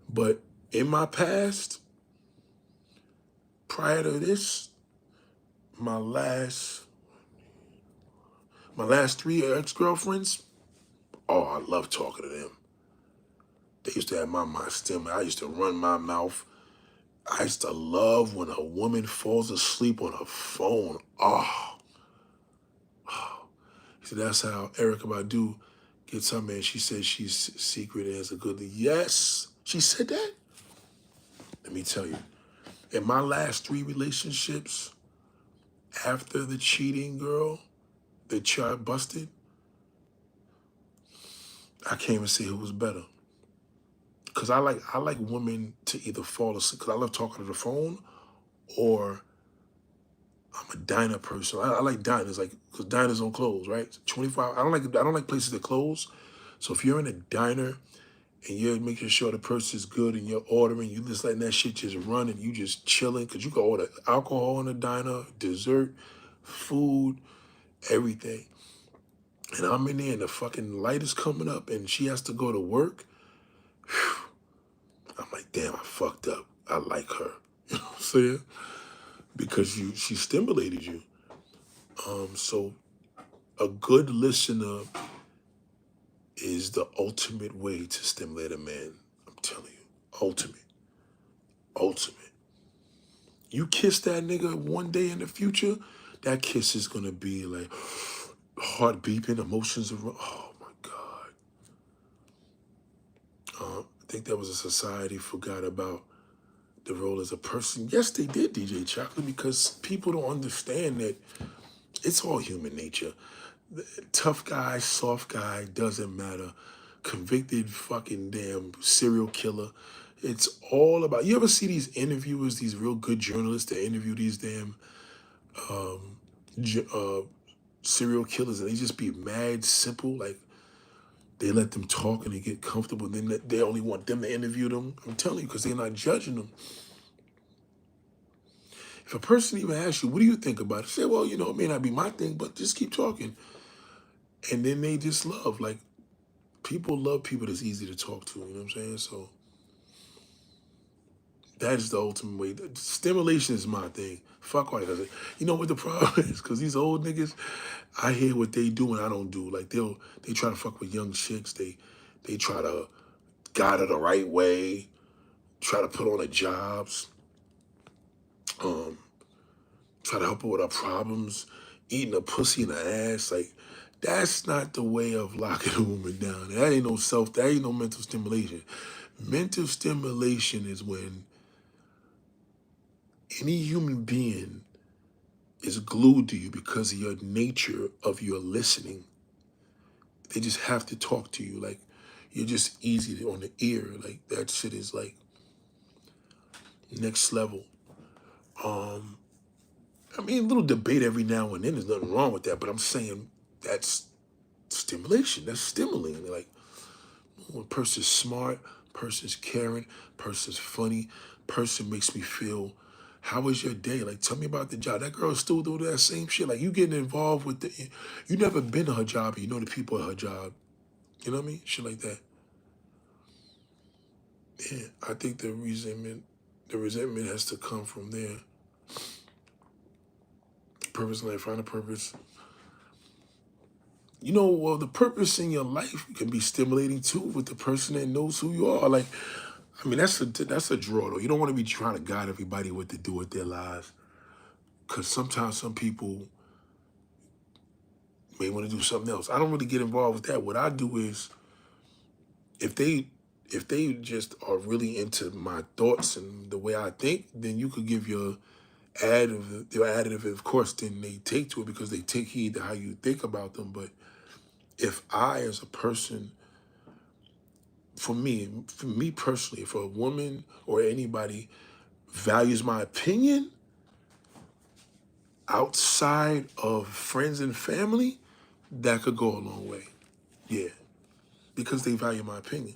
But in my past, prior to this, my last three ex-girlfriends, oh, I love talking to them. They used to have my mind still. I used to run my mouth. I used to love when a woman falls asleep on her phone. Oh. See, that's how Erica Badu gets her man. She says she's secret and has a good lead. Yes, she said that. Let me tell you, in my last three relationships, after the cheating girl, the child busted, I can't even say who was better. Cause I like women to either fall asleep. Cause I love talking to the phone, or I'm a diner person. I like diners, like because diners don't close, right? 24 hours. I don't like places that close. So if you're in a diner and you're making sure the person is good and you're ordering, you just letting that shit just run and you just chilling, because you can order alcohol in a diner, dessert, food, everything. and I'm in there and the fucking light is coming up and she has to go to work, I'm like, damn, I fucked up. I like her. You know what I'm saying? Because she stimulated you. So a good listener is the ultimate way to stimulate a man. I'm telling you. Ultimate. You kiss that nigga one day in the future, that kiss is gonna be like heart beeping, emotions are, oh my God. I think that was a society forgot about the role as a person. Yes, they did, DJ Chocolate, because people don't understand that it's all human nature. Tough guy, soft guy, doesn't matter. Convicted fucking damn serial killer. It's all about, you ever see these interviewers, these real good journalists that interview these damn serial killers and they just be mad simple, like they let them talk and they get comfortable and then they only want them to interview them. I'm telling you, because they're not judging them. If a person even asks you, what do you think about it? Say, well, you know, it may not be my thing, but just keep talking. And then they just love, like, people love people that's easy to talk to, you know what I'm saying? So that is the ultimate way. Stimulation is my thing. Fuck why does it. You know what the problem is? Because these old niggas, I hear what they do and I don't do. Like they try to fuck with young chicks. They try to guide her the right way. Try to put on her jobs. Try to help her with her problems. Eating a pussy in the ass. Like that's not the way of locking a woman down. That ain't no that ain't no mental stimulation. Mental stimulation is when any human being is glued to you because of your nature of your listening. They just have to talk to you. Like, you're just easy on the ear. Like, that shit is like next level. I mean, a little debate every now and then, there's nothing wrong with that, but I'm saying that's stimulation. That's stimulating. Like, when a person's smart, person's caring, person's funny, person makes me feel, how was your day? Like, tell me about the job. That girl still doing that same shit. Like, you getting involved with you never been to her job, but you know the people at her job. You know what I mean? Shit like that. Yeah, I think the resentment has to come from there. Purpose in life, find a purpose. You know, well, the purpose in your life can be stimulating too with the person that knows who you are. Like, I mean, that's a draw though. You don't want to be trying to guide everybody what to do with their lives, because sometimes some people may want to do something else. I don't really get involved with that. What I do is, if they just are really into my thoughts and the way I think, then you could give your additive, of course, then they take to it because they take heed to how you think about them. But if I, as a person, for me personally, if a woman or anybody values my opinion outside of friends and family, that could go a long way. Yeah, because they value my opinion.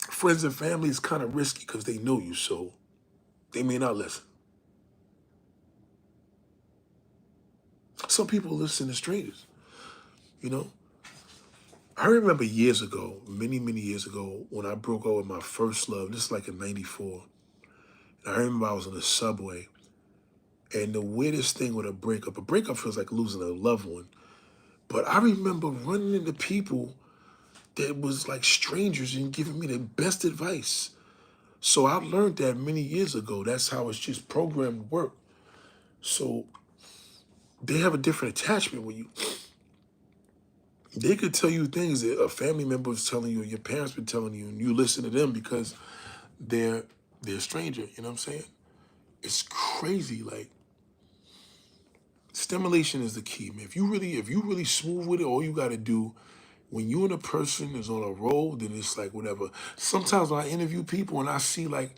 Friends and family is kind of risky because they know you, so they may not listen. Some people listen to strangers, you know? I remember years ago, many years ago, when I broke up with my first love, this is like in 94. And I remember I was on the subway, and the weirdest thing with a breakup feels like losing a loved one. But I remember running into people that was like strangers and giving me the best advice. So I learned that many years ago. That's how it's just programmed to work. So they have a different attachment with you. They could tell you things that a family member is telling you, or your parents been telling you, and you listen to them because they're a stranger. You know what I'm saying? It's crazy. Like, stimulation is the key, man. If you really smooth with it, all you got to do, when you and a person is on a roll, then it's like whatever. Sometimes when I interview people and I see like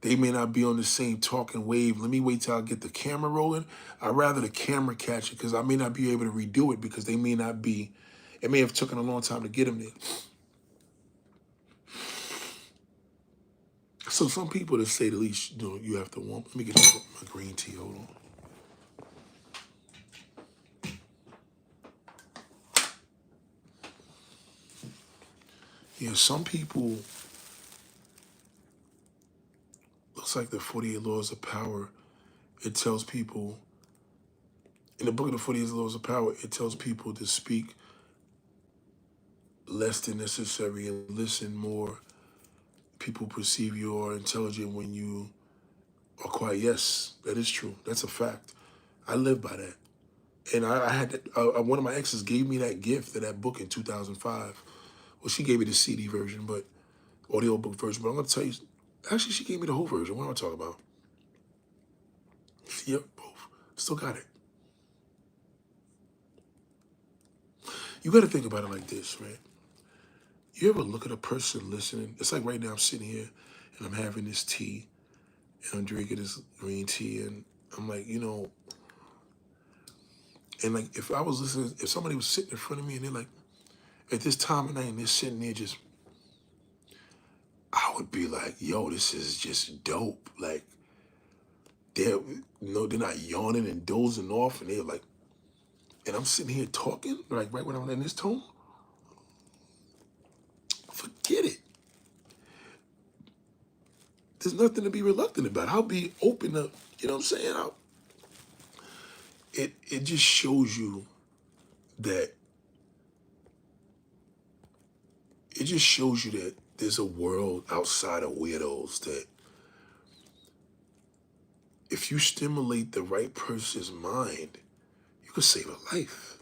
they may not be on the same talking wave, let me wait till I get the camera rolling. I'd rather the camera catch it because I may not be able to redo it because they may not be, it may have taken a long time to get them there. So some people, to say the least, you know, you have to want. Let me get my green tea. Hold on. Yeah, some people, looks like the 48 Laws of Power, it tells people, in the book of the 48 Laws of Power, it tells people to speak less than necessary and listen more. People perceive you are intelligent when you are quiet. Yes, that is true. That's a fact. I live by that. And I had that, one of my exes gave me that gift of that book in 2005. Well, she gave me the CD version, but audio book version. But I'm gonna tell you, actually, she gave me the whole version. What am I talking about? Yep, both. Still got it. You got to think about it like this, right? You ever look at a person listening? It's like right now I'm sitting here and I'm having this tea and I'm drinking this green tea and I'm like, and like if I was listening, if somebody was sitting in front of me and they're like, at this time of night and they're sitting there just, I would be like, yo, this is just dope. Like they're they're not yawning and dozing off and they're like, and I'm sitting here talking, like right when I'm in this tone, forget it. There's nothing to be reluctant about. I'll be open up, you know what I'm saying? It just shows you that there's a world outside of weirdos that if you stimulate the right person's mind, you could save a life.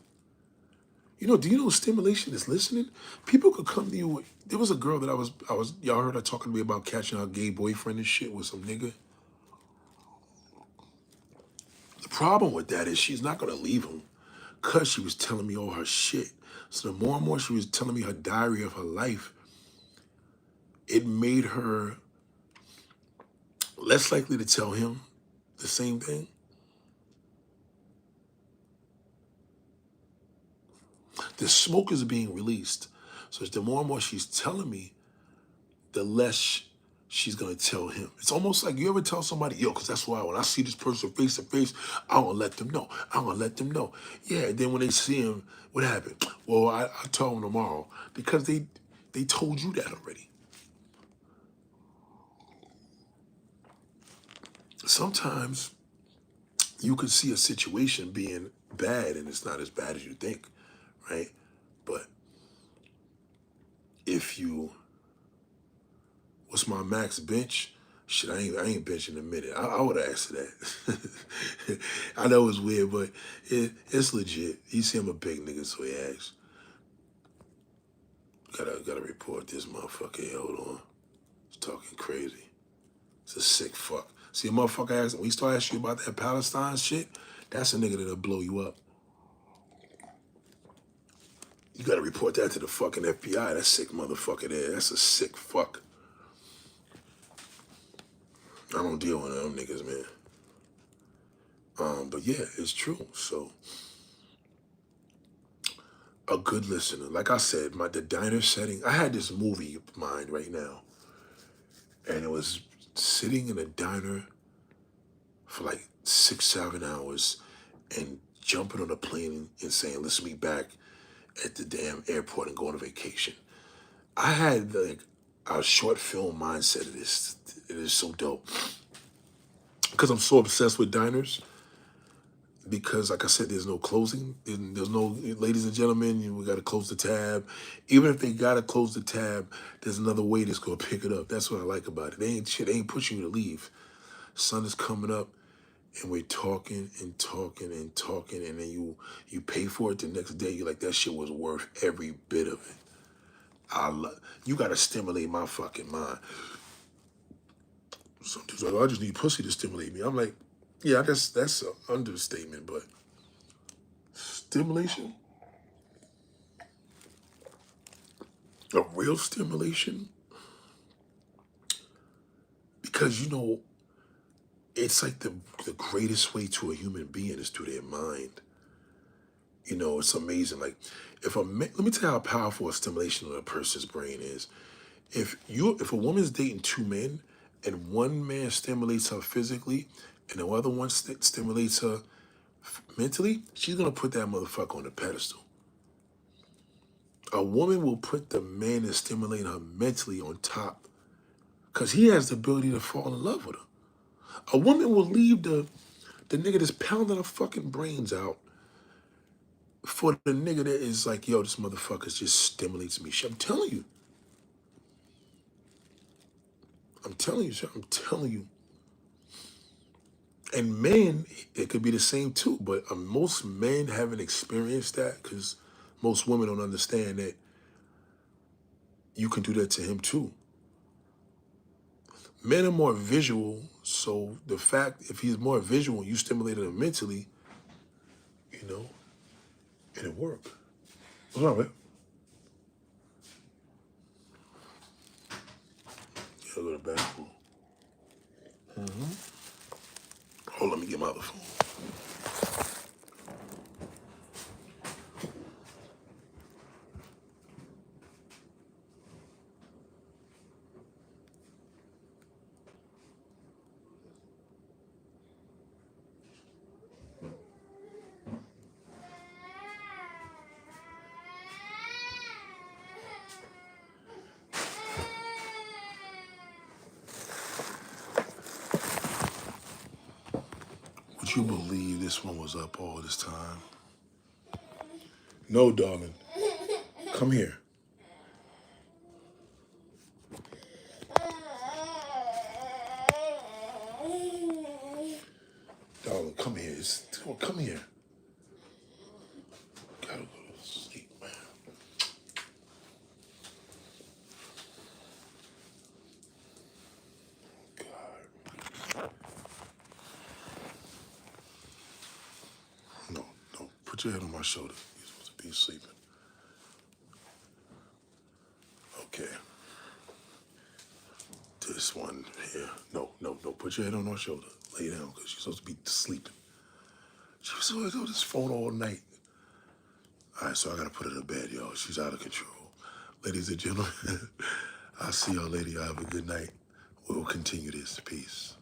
Do you know stimulation is listening? People could come to you with, there was a girl that y'all heard her talking to me about catching her gay boyfriend and shit with some nigga. The problem with that is she's not gonna leave him because she was telling me all her shit. So the more and more she was telling me her diary of her life, it made her less likely to tell him the same thing. The smoke is being released. So the more and more she's telling me, the less she's gonna tell him. It's almost like you ever tell somebody, yo, because that's why when I see this person face to face, I'm gonna let them know. I'm gonna let them know. Yeah, and then when they see him, what happened? Well, I'll tell them tomorrow. Because they told you that already. Sometimes you could see a situation being bad and it's not as bad as you think, right? But if you, what's my max bench? Shit, I ain't benching a minute. I would ask that. I know it's weird, but it's legit. You see, I'm a big nigga, so he asks. Gotta report this motherfucker. Hey, hold on. He's talking crazy. It's a sick fuck. See, a motherfucker asks, when he start asking you about that Palestine shit, that's a nigga that'll blow you up. You gotta report that to the fucking FBI. That sick motherfucker there. That's a sick fuck. I don't deal with them niggas, man. But yeah, it's true. So a good listener. Like I said, the diner setting, I had this movie in mind right now. And it was sitting in a diner for like 6, 7 hours and jumping on a plane and saying, let's meet back at the damn airport and go on a vacation. I had like a short film mindset of this. It is so dope. Because I'm so obsessed with diners. Because, like I said, there's no closing. There's no, ladies and gentlemen, we got to close the tab. Even if they got to close the tab, there's another way that's going to pick it up. That's what I like about it. They ain't pushing you to leave. Sun is coming up, and we're talking and talking and talking, and then you pay for it the next day. You're like, that shit was worth every bit of it. You got to stimulate my fucking mind. Some dudes are like, I just need pussy to stimulate me. I'm like, yeah, that's an understatement, but stimulation, a real stimulation, because it's like the greatest way to a human being is through their mind. It's amazing. Like let me tell you how powerful a stimulation on a person's brain is. If a woman's dating two men and one man stimulates her physically and the other one stimulates her mentally, she's gonna put that motherfucker on the pedestal. A woman will put the man and stimulate her mentally on top because he has the ability to fall in love with her. A woman will leave the nigga that's pounding her fucking brains out for the nigga that is like, yo, this motherfucker just stimulates me. I'm telling you. I'm telling you, sir. I'm telling you. And men, it could be the same too, but most men haven't experienced that because most women don't understand that you can do that to him too. Men are more visual, so the fact if he's more visual, you stimulated him mentally, you know, it'll work. What's wrong, man? Yeah, go to the bathroom. Hold on, let me get my other phone. Would you believe this one was up all this time? No, darling. Come here. Darling, come here. Come here. Gotta go to sleep, man. God. No, no. Put your head on my shoulder. You're supposed to be sleeping. Okay. This one here. No, no, no. Put your head on my shoulder. Lay down, because you're supposed to be sleeping. She was always on this phone all night. All right, so I gotta put her to bed, yo. She's out of control. Ladies and gentlemen, I'll see y'all later. Y'all have a good night. We'll continue this. Peace.